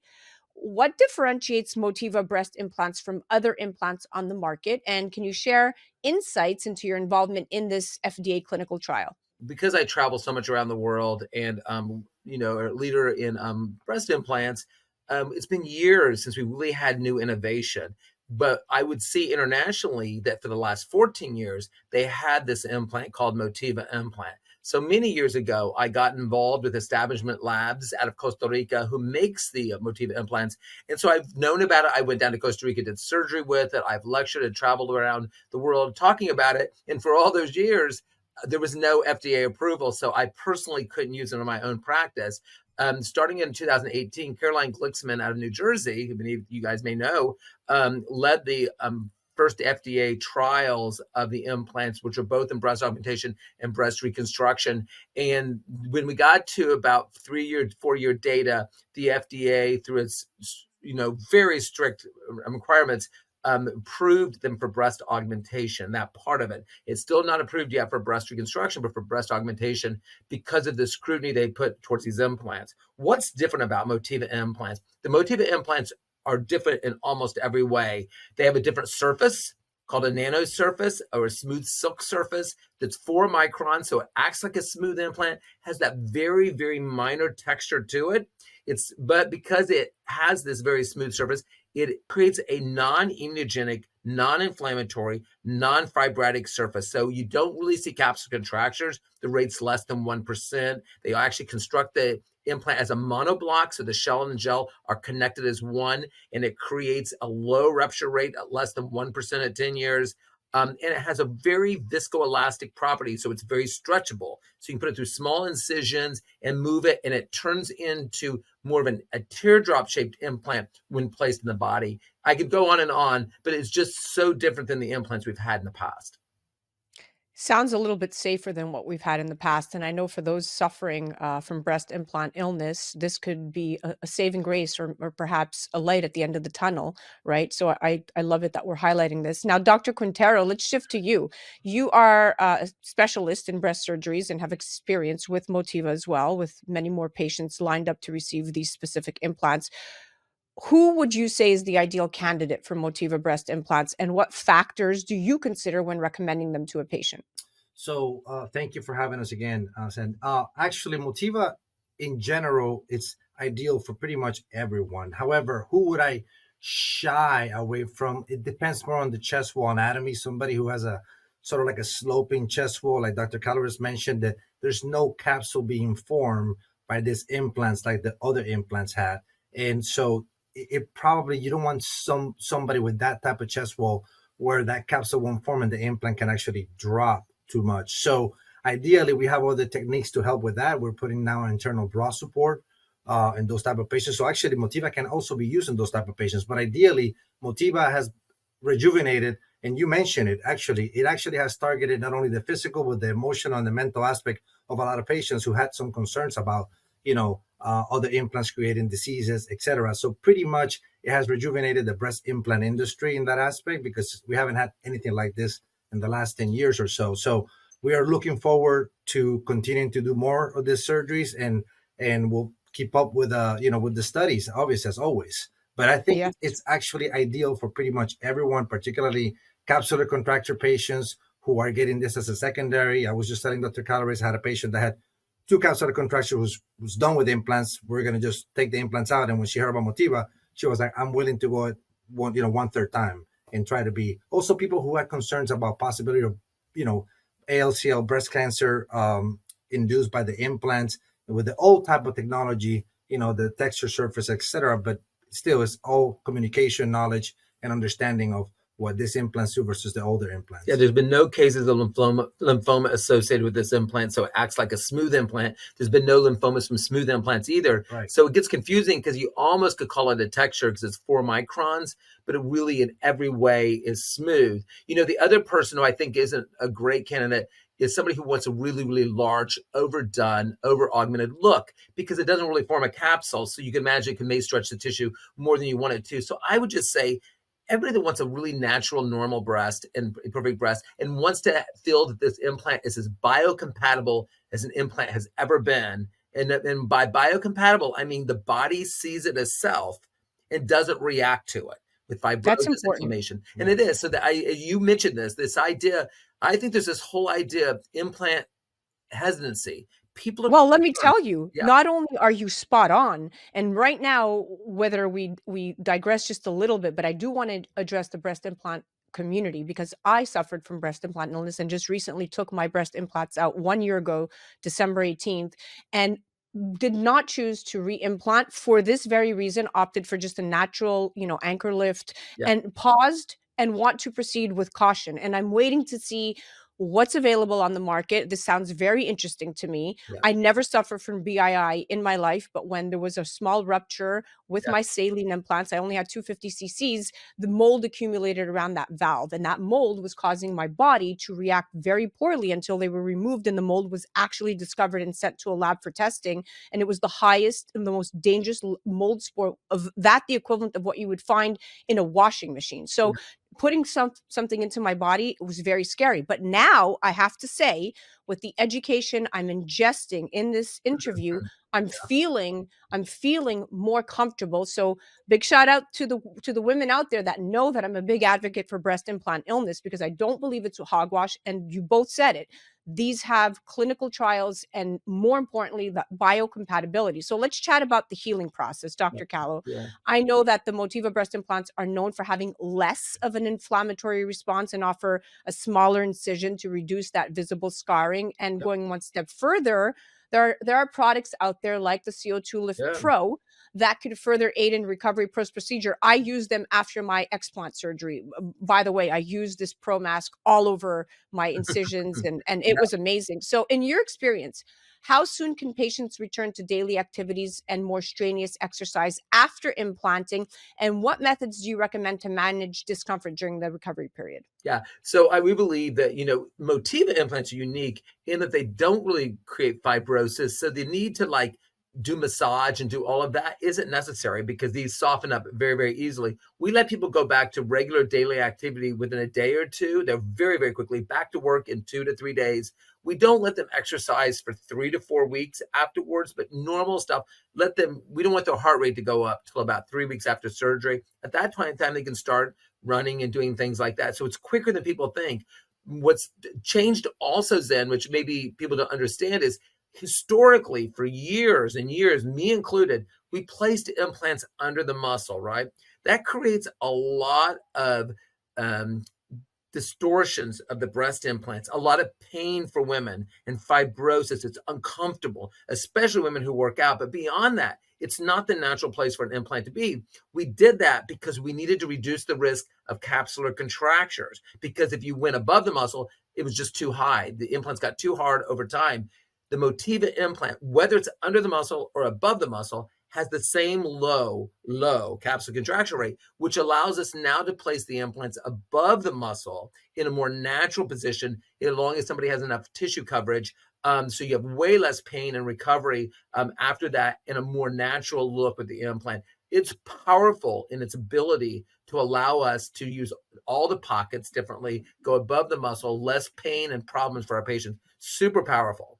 What differentiates Motiva breast implants from other implants on the market, and can you share insights into your involvement in this FDA clinical trial? Because I travel so much around the world and, a leader in breast implants, it's been years since we really had new innovation. But I would see internationally that for the last 14 years, they had this implant called Motiva implant. So many years ago, I got involved with Establishment Labs out of Costa Rica, who makes the Motiva implants. And so I've known about it. I went down to Costa Rica, did surgery with it. I've lectured and traveled around the world talking about it. And for all those years, there was no FDA approval, so I personally couldn't use it in my own practice. Starting in 2018, Caroline Glicksman out of New Jersey, who many of you guys may know, led the first FDA trials of the implants, which are both in breast augmentation and breast reconstruction. And when we got to about 4-year data, the FDA, through its very strict requirements, approved them for breast augmentation, that part of it. It's still not approved yet for breast reconstruction, but for breast augmentation because of the scrutiny they put towards these implants. What's different about Motiva implants? The Motiva implants are different in almost every way. They have a different surface called a nano surface or a smooth silk surface that's 4 microns, so it acts like a smooth implant, has that very, very minor texture to it. But because it has this very smooth surface, it creates a non-immunogenic, non-inflammatory, non-fibrotic surface. So you don't really see capsular contractures. The rate's less than 1%. They actually construct the implant as a monoblock, so the shell and the gel are connected as one, and it creates a low rupture rate at less than 1% at 10 years. And it has a very viscoelastic property, so it's very stretchable. So you can put it through small incisions and move it, and it turns into more of a teardrop-shaped implant when placed in the body. I could go on, but it's just so different than the implants we've had in the past. Sounds a little bit safer than what we've had in the past. And I know for those suffering from breast implant illness, this could be a saving grace or perhaps a light at the end of the tunnel, right? So I love it that we're highlighting this. Now, Dr. Quintero, let's shift to you. You are a specialist in breast surgeries and have experience with Motiva as well, with many more patients lined up to receive these specific implants. Who would you say is the ideal candidate for Motiva breast implants, and what factors do you consider when recommending them to a patient? So thank you for having us again, Sen. Actually, Motiva in general, it's ideal for pretty much everyone. However, who would I shy away from? It depends more on the chest wall anatomy. Somebody who has a sort of like a sloping chest wall, like Dr. Calobrace mentioned, that there's no capsule being formed by these implants like the other implants had. And so it probably, you don't want somebody with that type of chest wall where that capsule won't form and the implant can actually drop too much. So ideally, we have other techniques to help with that. We're putting now internal bra support in those type of patients. So actually, Motiva can also be used in those type of patients. But ideally, Motiva has rejuvenated And you mentioned it, it actually has targeted not only the physical, but the emotional and the mental aspect of a lot of patients who had some concerns about, other implants creating diseases, etc. So pretty much it has rejuvenated the breast implant industry in that aspect, because we haven't had anything like this in the last 10 years or so. So we are looking forward to continuing to do more of these surgeries, and we'll keep up with with the studies, obviously, as always. But I think Yeah. it's actually ideal for pretty much everyone, particularly capsular contracture patients who are getting this as a secondary. I was just telling Dr. Calobrace, I had a patient that had 2 capsular contractures, was done with implants. We're going to just take the implants out. And when she heard about Motiva, she was like, I'm willing to go at one third time and try to be. Also, people who had concerns about possibility of, ALCL breast cancer induced by the implants with the old type of technology, the texture surface, etc. But still, it's all communication knowledge and understanding of what this implants do versus the older implants. Yeah, there's been no cases of lymphoma associated with this implant, so it acts like a smooth implant. There's been no lymphomas from smooth implants either. Right. So it gets confusing because you almost could call it a texture because it's 4 microns, but it really in every way is smooth. The other person who I think isn't a great candidate is somebody who wants a really, really large, overdone, over-augmented look, because it doesn't really form a capsule. So you can imagine it may stretch the tissue more than you want it to. So I would just say, everybody that wants a really natural, normal breast and perfect breast and wants to feel that this implant is as biocompatible as an implant has ever been. And by biocompatible, I mean the body sees it as self and doesn't react to it with fibrosis, inflammation. And it is. So that you mentioned this idea, I think there's this whole idea of implant hesitancy. People are Well, let me tell you, Yeah. not only are you spot on, and right now, whether we digress just a little bit, but I do want to address the breast implant community, because I suffered from breast implant illness and just recently took my breast implants out 1 year ago, December 18th, and did not choose to re-implant for this very reason, opted for just a natural, anchor lift, Yeah. and paused and want to proceed with caution. And I'm waiting to see what's available on the market. This sounds very interesting to me. Yeah. I never suffered from BII in my life, but when there was a small rupture with Yeah. my saline implants, I only had 250 cc's, the mold accumulated around that valve. And that mold was causing my body to react very poorly until they were removed. And the mold was actually discovered and sent to a lab for testing. And it was the highest and the most dangerous mold spore of that, the equivalent of what you would find in a washing machine. So putting something into my body, it was very scary. But now I have to say, with the education I'm ingesting in this interview, I'm feeling more comfortable. So big shout out to the women out there that know that I'm a big advocate for breast implant illness, because I don't believe it's a hogwash. And you both said it. These have clinical trials and, more importantly, the biocompatibility. So let's chat about the healing process, Dr. Calo. Yeah. I know that the Motiva breast implants are known for having less of an inflammatory response and offer a smaller incision to reduce that visible scarring. And going one step further, there are products out there like the CO2 Lift Pro that could further aid in recovery post-procedure. I use them after my explant surgery. By the way, I used this Pro mask all over my incisions and it was amazing. So in your experience, how soon can patients return to daily activities and more strenuous exercise after implanting? And what methods do you recommend to manage discomfort during the recovery period? Yeah. So we believe that, Motiva implants are unique in that they don't really create fibrosis. So the need to do massage and do all of that isn't necessary because these soften up very, very easily. We let people go back to regular daily activity within a day or two. They're very, very quickly back to work in 2 to 3 days. We don't let them exercise for 3 to 4 weeks afterwards, but normal stuff, we don't want their heart rate to go up till about 3 weeks after surgery. At that point in time, they can start running and doing things like that. So it's quicker than people think. What's changed also, Zen, which maybe people don't understand, is historically for years and years, me included, we placed implants under the muscle, right? That creates a lot of distortions of the breast implants, a lot of pain for women and fibrosis. It's uncomfortable, especially women who work out. But beyond that, it's not the natural place for an implant to be. We did that because we needed to reduce the risk of capsular contractures, because if you went above the muscle, it was just too high. The implants got too hard over time. The Motiva implant, whether it's under the muscle or above the muscle, has the same low capsule contracture rate, which allows us now to place the implants above the muscle in a more natural position, as long as somebody has enough tissue coverage. So you have way less pain and recovery after that, in a more natural look with the implant. It's powerful in its ability to allow us to use all the pockets differently, go above the muscle, less pain and problems for our patients. Super powerful.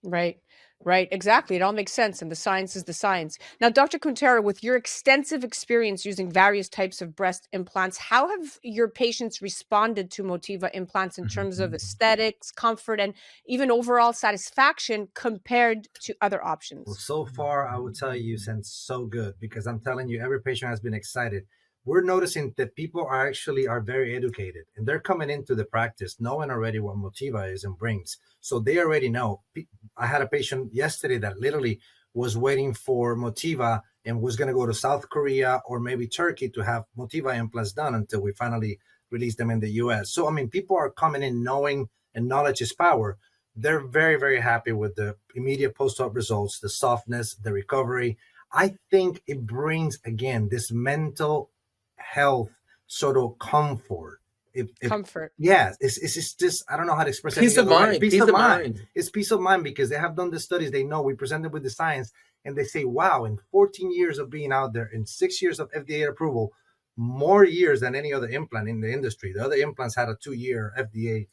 Right, right, exactly. It all makes sense, and the science is the science. Now, Dr. Quintero, with your extensive experience using various types of breast implants, how have your patients responded to Motiva implants in terms of aesthetics, comfort, and even overall satisfaction compared to other Well, options? so far, I would tell you, since so good, because I'm telling you, every patient has been excited. We're noticing that people are very educated, and they're coming into the practice knowing already what Motiva is and brings. So they already know. I had a patient yesterday that literally was waiting for Motiva and was going to go to South Korea or maybe Turkey to have Motiva implants done until we finally release them in the US. So, I mean, people are coming in knowing, and knowledge is power. They're very, very happy with the immediate post-op results, the softness, the recovery. I think it brings, again, this mental health sort of comfort. Comfort. Yeah, it's just, I don't know how to express it. Peace of mind. Peace of mind. It's peace of mind, because they have done the studies. They know, we presented with the science, and they say, wow, in 14 years of being out there, in 6 years of FDA approval, more years than any other implant in the industry. The other implants had a 2-year FDA,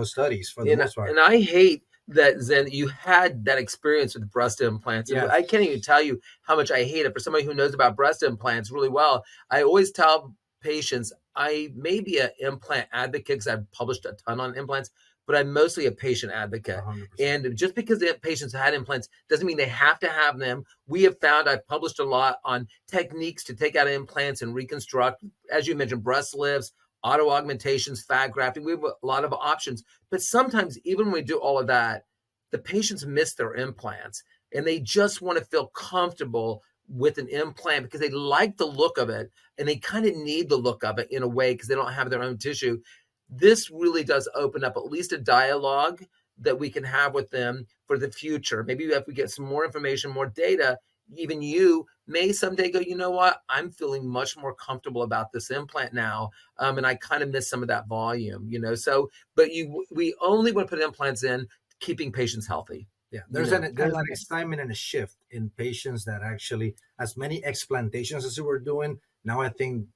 studies for the most part. And I hate that, Zen, you had that experience with breast implants. And Yes. I can't even tell you how much I hate it. For somebody who knows about breast implants really well, I always tell patients, I may be an implant advocate because I've published a ton on implants, but I'm mostly a patient advocate. 100%. And just because the patients had implants doesn't mean they have to have them. We have found, I've published a lot on techniques to take out implants and reconstruct, as you mentioned, breast lifts, auto augmentations, fat grafting. We have a lot of options. But sometimes, even when we do all of that, the patients miss their implants, and they just want to feel comfortable with an implant because they like the look of it, and they kind of need the look of it in a way because they don't have their own tissue. This really does open up at least a dialogue that we can have with them for the future. Maybe if we get some more information, more data, even you may someday go, you know what, I'm feeling much more comfortable about this implant now. And I kind of miss some of that volume, so, but we only want to put implants in keeping patients healthy. Yeah, there's an excitement and a shift in patients that actually, as many explantations as we were doing, now I think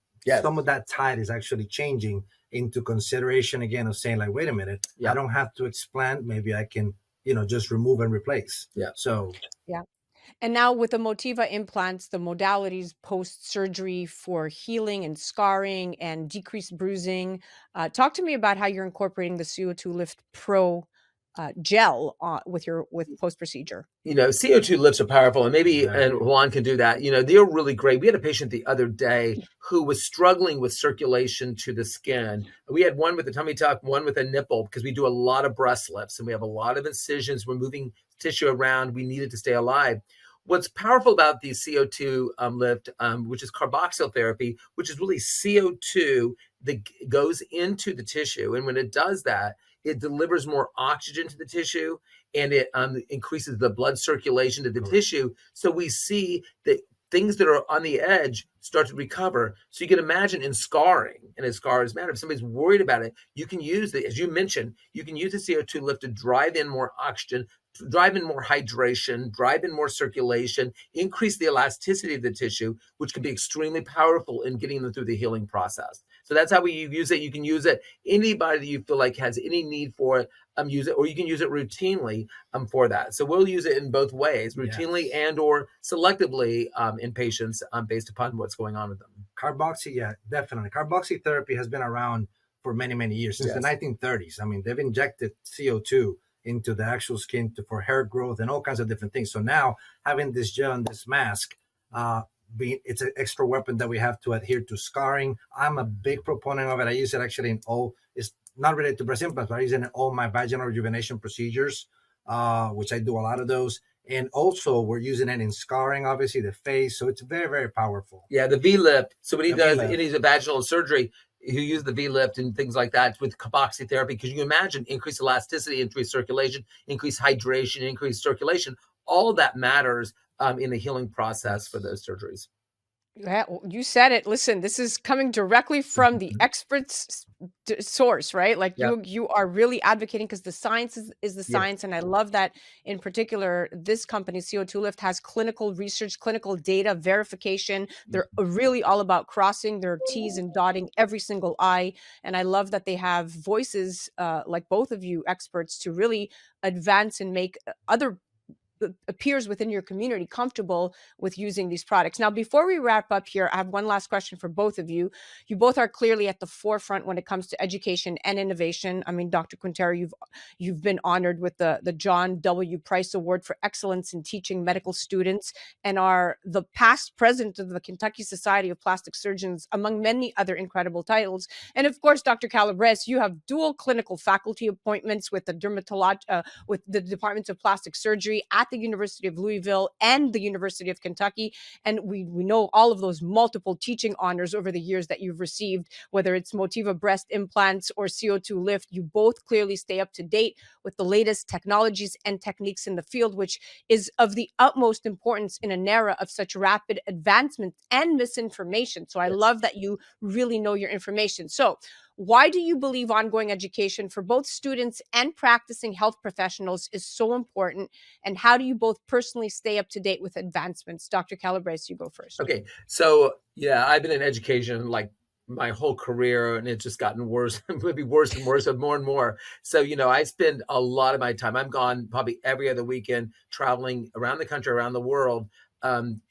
some of that tide is actually changing into consideration again of saying, like, wait a minute, I don't have to explant. Maybe I can, just remove and replace. Yeah. So. Yeah. And now with the Motiva implants, the modalities post-surgery for healing and scarring and decreased bruising. Talk to me about how you're incorporating the CO2 Lift Pro gel with post-procedure. CO2 lifts are powerful, and maybe and Juan can do that. They're really great. We had a patient the other day who was struggling with circulation to the skin. We had one with a tummy tuck, one with a nipple, because we do a lot of breast lifts and we have a lot of incisions. We're moving tissue around. We needed to stay alive. What's powerful about the CO2 lift, which is carboxyl therapy, which is really CO2 that goes into the tissue. And when it does that, it delivers more oxygen to the tissue, and it increases the blood circulation to the tissue. So we see that things that are on the edge start to recover. So you can imagine in scarring, and as scars matter, if somebody's worried about it, you can use as you mentioned, you can use the CO2 lift to drive in more oxygen, drive in more hydration, drive in more circulation, increase the elasticity of the tissue, which can be extremely powerful in getting them through the healing process. So that's how we use it. You can use it. Anybody that you feel like has any need for it, use it, or you can use it routinely for that. So we'll use it in both ways, routinely and or selectively in patients based upon what's going on with them. Carboxy, definitely. Carboxy therapy has been around for many, many years, since the 1930s. I mean, they've injected CO2 into the actual skin for hair growth and all kinds of different things. So now having this gel and this mask, it's an extra weapon that we have to adhere to scarring. I'm a big proponent of it. I use it actually in it's not related to breast implants, but I use it in all my vaginal rejuvenation procedures, which I do a lot of those. And also we're using it in scarring, obviously the face. So it's very, very powerful. Yeah, the V-lift. So when he does any vaginal surgery, who use the V-lift and things like that with carboxy therapy, because you can imagine increased elasticity, increased circulation, increased hydration, increased circulation. All of that matters in the healing process for those surgeries. Yeah, well, you said it. Listen, this is coming directly from the experts source, right? Like Yeah. you are really advocating because the science is the Yes. science, and I love that. In particular, this company CO2 Lift has clinical research, clinical data verification. They're really all about crossing their T's and dotting every single I, and I love that they have voices like both of you experts to really advance and make other peers within your community comfortable with using these products. Now, before we wrap up here, I have one last question for both of you. You both are clearly at the forefront when it comes to education and innovation. I mean, Dr. Quintero, you've been honored with the John W. Price Award for Excellence in Teaching Medical Students, and are the past president of the Kentucky Society of Plastic Surgeons, among many other incredible titles. And of course, Dr. Calobrace, you have dual clinical faculty appointments with the with the Departments of Plastic Surgery at the University of Louisville and the University of Kentucky. And we know all of those multiple teaching honors over the years that you've received, whether it's Motiva Breast Implants or CO2 Lift. You both clearly stay up to date with the latest technologies and techniques in the field, which is of the utmost importance in an era of such rapid advancement and misinformation. So I love that you really know your information. So why do you believe ongoing education for both students and practicing health professionals is so important? And how do you both personally stay up to date with advancements? Dr. Calabrese, you go first. Okay. So, yeah, I've been in education like my whole career, and it's just gotten worse, maybe worse and worse, and more. So, I spend a lot of my time. I'm gone probably every other weekend, traveling around the country, around the world,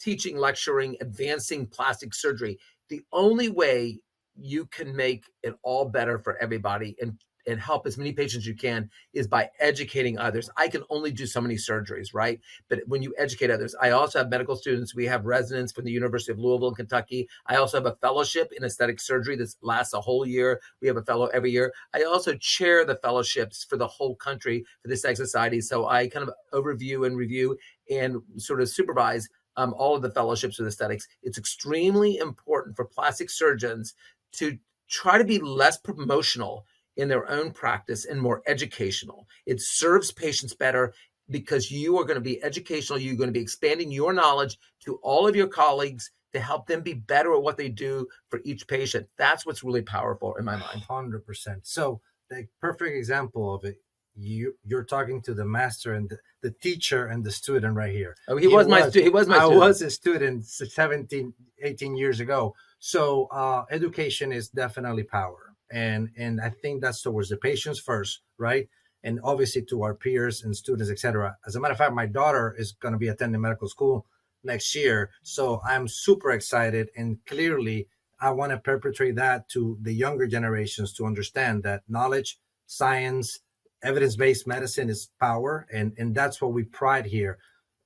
teaching, lecturing, advancing plastic surgery. The only way you can make it all better for everybody and help as many patients you can is by educating others. I can only do so many surgeries, right? But when you educate others, I also have medical students. We have residents from the University of Louisville in Kentucky. I also have a fellowship in aesthetic surgery that lasts a whole year. We have a fellow every year. I also chair the fellowships for the whole country for the Aesthetic Society. So I kind of overview and review and sort of supervise all of the fellowships with aesthetics. It's extremely important for plastic surgeons to try to be less promotional in their own practice and more educational. It serves patients better because you are going to be educational. You're going to be expanding your knowledge to all of your colleagues to help them be better at what they do for each patient. That's what's really powerful in my mind. 100%. So the perfect example of it, you're talking to the master and the teacher and the student right here. Oh, he was my student. I was a student 17, 18 years ago. So education is definitely power. And I think that's towards the patients first, right? And obviously to our peers and students, etc. As a matter of fact, my daughter is going to be attending medical school next year. So I'm super excited. And clearly, I want to perpetrate that to the younger generations to understand that knowledge, science, evidence-based medicine is power. And that's what we pride here.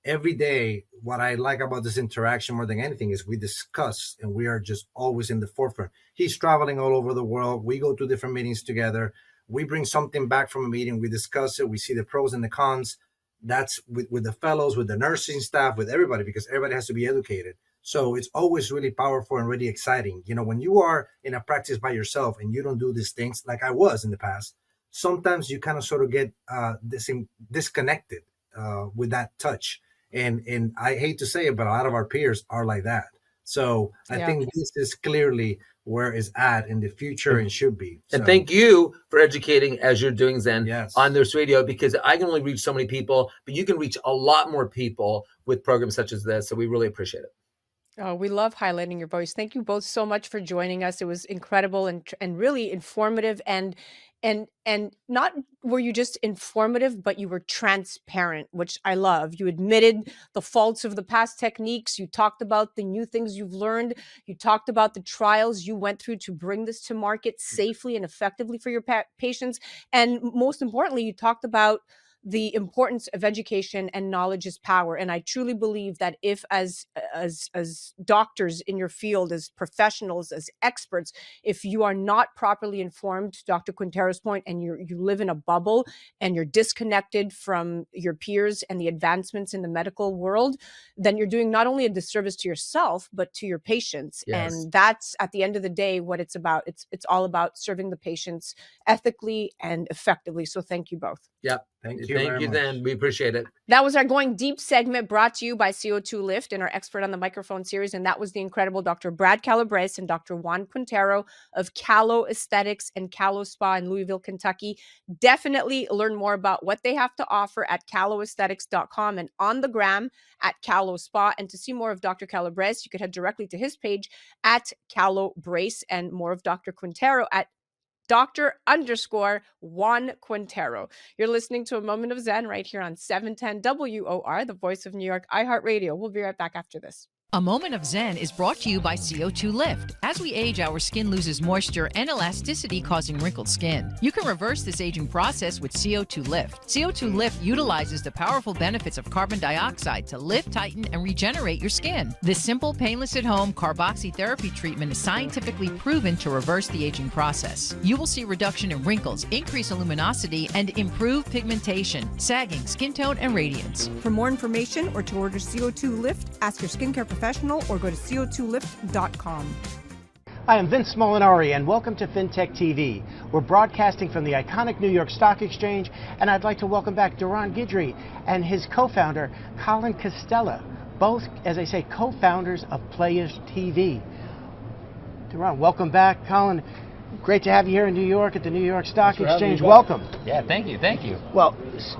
Every day, what I like about this interaction more than anything is we discuss, and we are just always in the forefront. He's traveling all over the world. We go to different meetings together. We bring something back from a meeting. We discuss it. We see the pros and the cons. That's with the fellows, with the nursing staff, with everybody, because everybody has to be educated. So it's always really powerful and really exciting. When you are in a practice by yourself and you don't do these things like I was in the past, sometimes you kind of sort of get disconnected with that touch. And I hate to say it, but a lot of our peers are like that. So I think this is clearly where it's at in the future and should be. And thank you for educating as you're doing, Zen, Yes. on this radio, because I can only reach so many people, but you can reach a lot more people with programs such as this. So we really appreciate it. Oh, we love highlighting your voice. Thank you both so much for joining us. It was incredible and really informative, and not were you just informative, but you were transparent, which I love. You admitted the faults of the past techniques. You talked about the new things you've learned. You talked about the trials you went through to bring this to market safely and effectively for your patients. And most importantly, you talked about the importance of education and knowledge is power. And I truly believe that if as doctors in your field, as professionals, as experts, if you are not properly informed, to Dr. Quintero's point, and you live in a bubble and you're disconnected from your peers and the advancements in the medical world, then you're doing not only a disservice to yourself, but to your patients. Yes. And that's at the end of the day what it's about. It's all about serving the patients ethically and effectively. So thank you both. Yeah. Thank you Thank very you, much. then. We appreciate it. That was our Going Deep segment brought to you by CO2 Lift and our Expert on the Microphone series. And that was the incredible Dr. Brad Calobrace and Dr. Juan Quintero of CaloAesthetics and CaloSpa in Louisville, Kentucky. Definitely learn more about what they have to offer at CaloAesthetics.com and on the gram at CaloSpa. And to see more of Dr. Calobrace, you could head directly to his page at Calobrace, and more of Dr. Quintero at Dr._Juan Quintero. You're listening to A Moment of Zen right here on 710 WOR, the voice of New York, iHeartRadio. We'll be right back after this. A Moment of Zen is brought to you by CO2 Lift. As we age, our skin loses moisture and elasticity, causing wrinkled skin. You can reverse this aging process with CO2 Lift. CO2 Lift utilizes the powerful benefits of carbon dioxide to lift, tighten, and regenerate your skin. This simple, painless at-home carboxytherapy treatment is scientifically proven to reverse the aging process. You will see reduction in wrinkles, increase in luminosity, and improve pigmentation, sagging, skin tone, and radiance. For more information or to order CO2 Lift, ask your skincare professional or go to co2lift.com. Hi, I'm Vince Molinari, and welcome to FinTech TV. We're broadcasting from the iconic New York Stock Exchange, and I'd like to welcome back Duran Guidry and his co-founder, Colin Costella, both, as I say, co-founders of PlayersTV. Duran, welcome back. Colin, great to have you here in New York at the New York Stock Exchange. Welcome. Yeah, thank you. Well,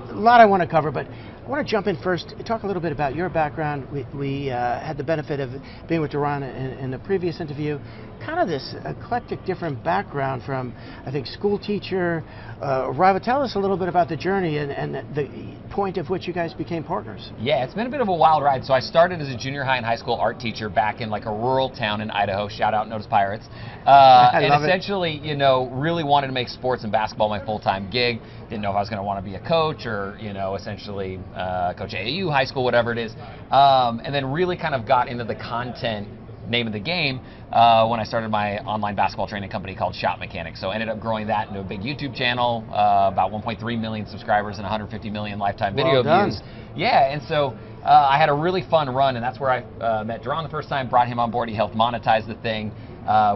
a lot I want to cover, but I want to jump in first, talk a little bit about your background. We had the benefit of being with Duran in the previous interview. Kind of this eclectic, different background from, I think, school teacher. Tell us a little bit about the journey and the point of which you guys became partners. Yeah, it's been a bit of a wild ride. So I started as a junior high and high school art teacher back in like a rural town in Idaho. Shout out, Notice Pirates. And essentially, you know, really wanted to make sports and basketball my full-time gig. Didn't know if I was going to want to be a coach or, you know, essentially coach AAU, high school, whatever it is. And then really kind of got into the content name of the game when I started my online basketball training company called Shot Mechanics. So I ended up growing that into a big YouTube channel, about 1.3 million subscribers and 150 million lifetime video views. Yeah, and so I had a really fun run, and that's where I met Duran the first time, brought him on board. He helped monetize the thing.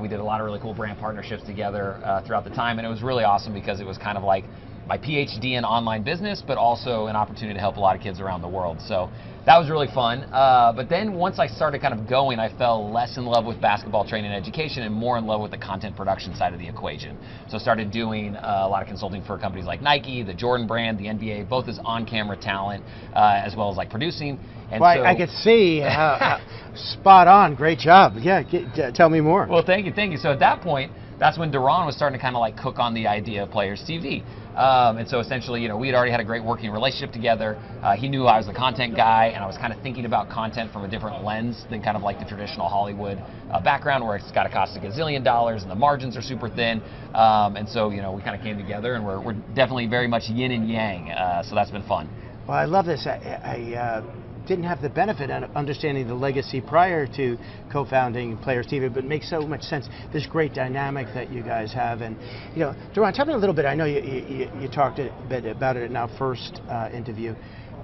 We did a lot of really cool brand partnerships together throughout the time, and it was really awesome because it was kind of like my PhD in online business, but also an opportunity to help a lot of kids around the world. So that was really fun. But then once I started kind of going, I fell less in love with basketball training and education and more in love with the content production side of the equation. So I started doing a lot of consulting for companies like Nike, the Jordan brand, the NBA, both as on-camera talent, as well as like producing. And well, I could see how spot on. Great job. Yeah, tell me more. Well, thank you. So at that point, that's when Duran was starting to kind of like cook on the idea of PlayersTV. And so essentially, you know, we had already had a great working relationship together. He knew I was the content guy, and I was kind of thinking about content from a different lens than kind of like the traditional Hollywood background, where it's got to cost a gazillion dollars and the margins are super thin. And so, you know, we kind of came together, and we're definitely very much yin and yang. So that's been fun. Well, I love this. I didn't have the benefit of understanding the legacy prior to co-founding PlayersTV, but it makes so much sense. This great dynamic that you guys have. And, you know, Duran, tell me a little bit. I know you talked a bit about it in our first interview.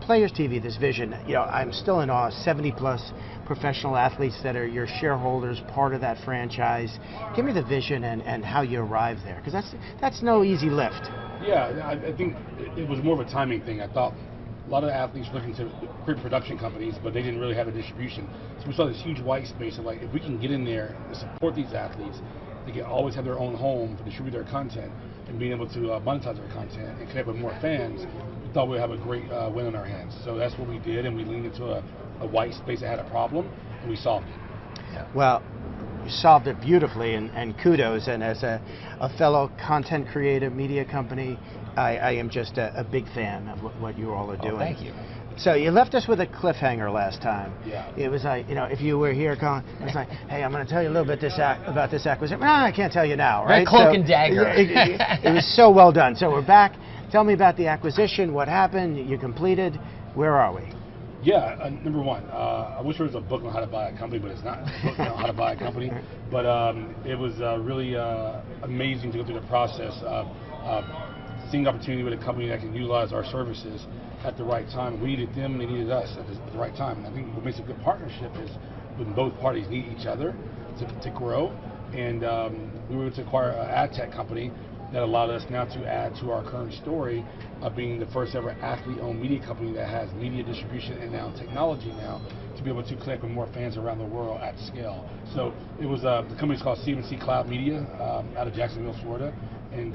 PlayersTV, this vision, you know, I'm still in awe. 70+ professional athletes that are your shareholders, part of that franchise. Give me the vision and how you arrived there, because that's no easy lift. Yeah, I think it was more of a timing thing. I thought a lot of the athletes were looking to create production companies, but they didn't really have a distribution. So we saw this huge white space of like, if we can get in there and support these athletes, they can always have their own home to distribute their content and being able to monetize their content and connect with more fans. We thought we'd have a great win on our hands. So that's what we did, and we leaned into a white space that had a problem, and we solved it. Yeah. Well, you solved it beautifully, and kudos. And as a fellow content creator, media company, I am just a big fan of what you all are doing. Thank you. So you left us with a cliffhanger last time. Yeah. It was like, you know, if you were here, Colin, it was like, hey, I'm going to tell you a little bit about this acquisition. No, I can't tell you now, right? Cloak and dagger. It was so well done. So we're back. Tell me about the acquisition. What happened? You completed. Where are we? Yeah, number one, I wish there was a book on how to buy a company, but it's not a book on how to buy a company. But it was really amazing to go through the process of seeing opportunity with a company that can utilize our services at the right time. We needed them, they needed us at the right time. And I think what makes a good partnership is when both parties need each other to grow. And we were able to acquire an ad tech company that allowed us now to add to our current story of being the first ever athlete-owned media company that has media distribution and now technology now to be able to connect with more fans around the world at scale. So it was the company's called C&C Cloud Media out of Jacksonville, Florida, and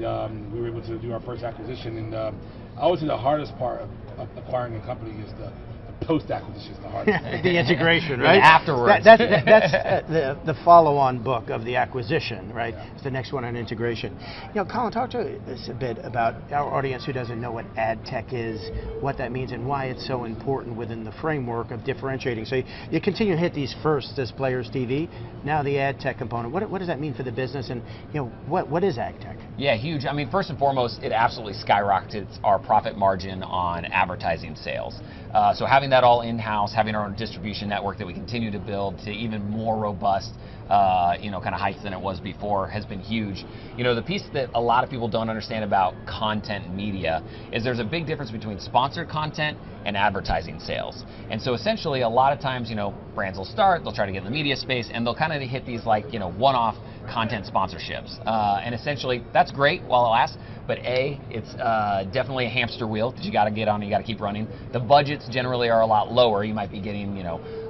we were able to do our first acquisition. And I always say the hardest part of acquiring a company is the post-acquisition is the hardest. The integration, right? Afterwards. That's the follow-on book of the acquisition, right? Yeah. It's the next one on integration. You know, Colin, talk to us a bit about our audience who doesn't know what ad tech is, what that means, and why it's so important within the framework of differentiating. So you continue to hit these first as PlayersTV, now the ad tech component. What does that mean for the business, and you know, what is ad tech? Yeah, huge. I mean, first and foremost, it absolutely skyrockets our profit margin on advertising sales. So having that all in-house, having our own distribution network that we continue to build to even more robust, kind of heights than it was before has been huge. You know, the piece that a lot of people don't understand about content media is there's a big difference between sponsored content and advertising sales. And so essentially, a lot of times, brands will start, they'll try to get in the media space, and they'll kind of hit these one-off content sponsorships. And essentially, that's great while it lasts, but it's definitely a hamster wheel that you got to get on, you got to keep running. The budgets generally are a lot lower. You might be getting,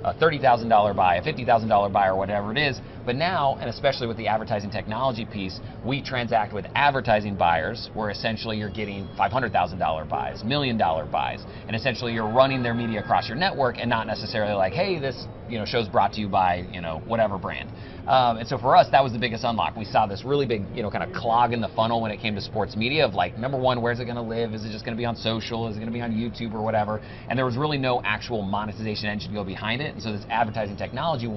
a $30,000 buy, a $50,000 buy, or whatever it is. But now, and especially with the advertising technology piece, we transact with advertising buyers where essentially you're getting $500,000 buys, $1 million buys, and essentially you're running their media across your network and not necessarily like, hey, this show's brought to you by whatever brand. And so for us, that was the biggest unlock. We saw this really big kind of clog in the funnel when it came to sports media of like, number one, where's it going to live? Is it just going to be on social? Is it going to be on YouTube or whatever? And there was really no actual monetization engine to go behind it. And so this advertising technology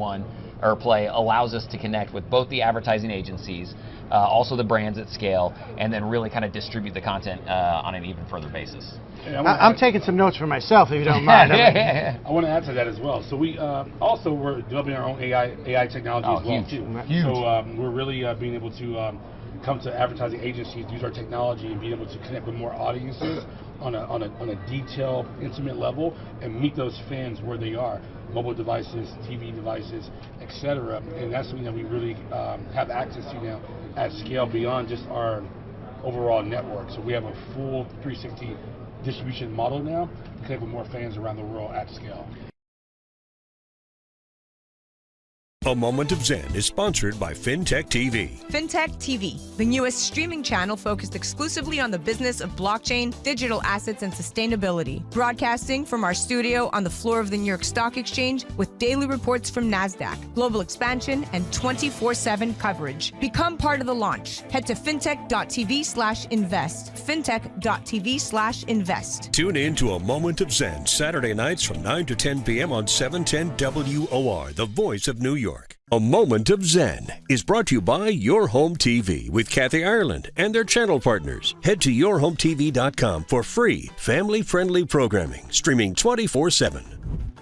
play allows us to connect with both the advertising agencies, also the brands at scale, and then really kind of distribute the content on an even further basis. I'm taking some notes for myself, if you don't mind. I want to add to that as well. So we also we're developing our own AI technology as well too. Huge. So we're really being able to come to advertising agencies, use our technology, and be able to connect with more audiences on a detailed, intimate level, and meet those fans where they are, mobile devices, TV devices, etc. And that's something that we really have access to now at scale beyond just our overall network. So we have a full 360 distribution model now to connect with more fans around the world at scale. A Moment of Zen is sponsored by FinTech TV. FinTech TV, the newest streaming channel focused exclusively on the business of blockchain, digital assets, and sustainability. Broadcasting from our studio on the floor of the New York Stock Exchange with daily reports from NASDAQ, global expansion, and 24/7 coverage. Become part of the launch. Head to fintech.tv/invest. Fintech.tv/invest. Tune in to A Moment of Zen Saturday nights from 9 to 10 p.m. on 710 WOR, the voice of New York. A Moment of Zen is brought to you by Your Home TV with Kathy Ireland and their channel partners. Head to yourhometv.com for free, family-friendly programming, streaming 24/7.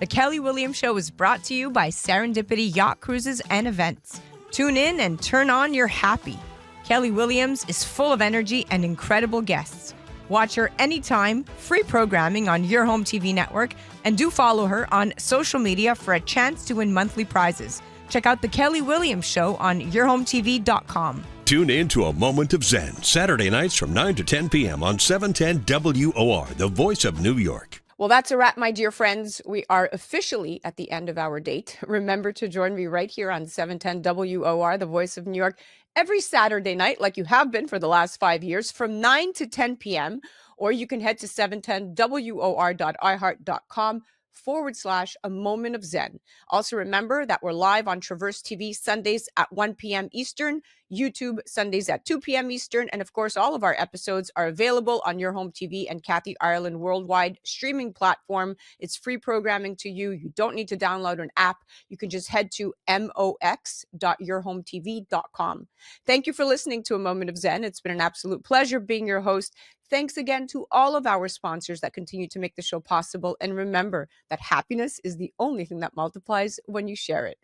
The Kelly Williams Show is brought to you by Serendipity Yacht Cruises and Events. Tune in and turn on your happy. Kelly Williams is full of energy and incredible guests. Watch her anytime, free programming on Your Home TV network, and do follow her on social media for a chance to win monthly prizes. Check out The Kelly Williams Show on yourhometv.com. Tune in to A Moment of Zen Saturday nights from 9 to 10 p.m. on 710 WOR, the voice of New York. Well, that's a wrap, my dear friends. We are officially at the end of our date. Remember to join me right here on 710 WOR, the voice of New York, every Saturday night, like you have been for the last 5 years, from 9 to 10 p.m. Or you can head to 710WOR.iHeart.com/A Moment of Zen. Also remember that we're live on Traverse TV Sundays at 1 p.m. Eastern, YouTube Sundays at 2 p.m. Eastern, and of course, all of our episodes are available on Your Home TV and Kathy Ireland worldwide streaming platform. It's free programming to you. You don't need to download an app. You can just head to mox.yourhometv.com. Thank you for listening to A Moment of Zen. It's been an absolute pleasure being your host. Thanks again to all of our sponsors that continue to make the show possible. And remember that happiness is the only thing that multiplies when you share it.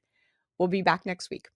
We'll be back next week.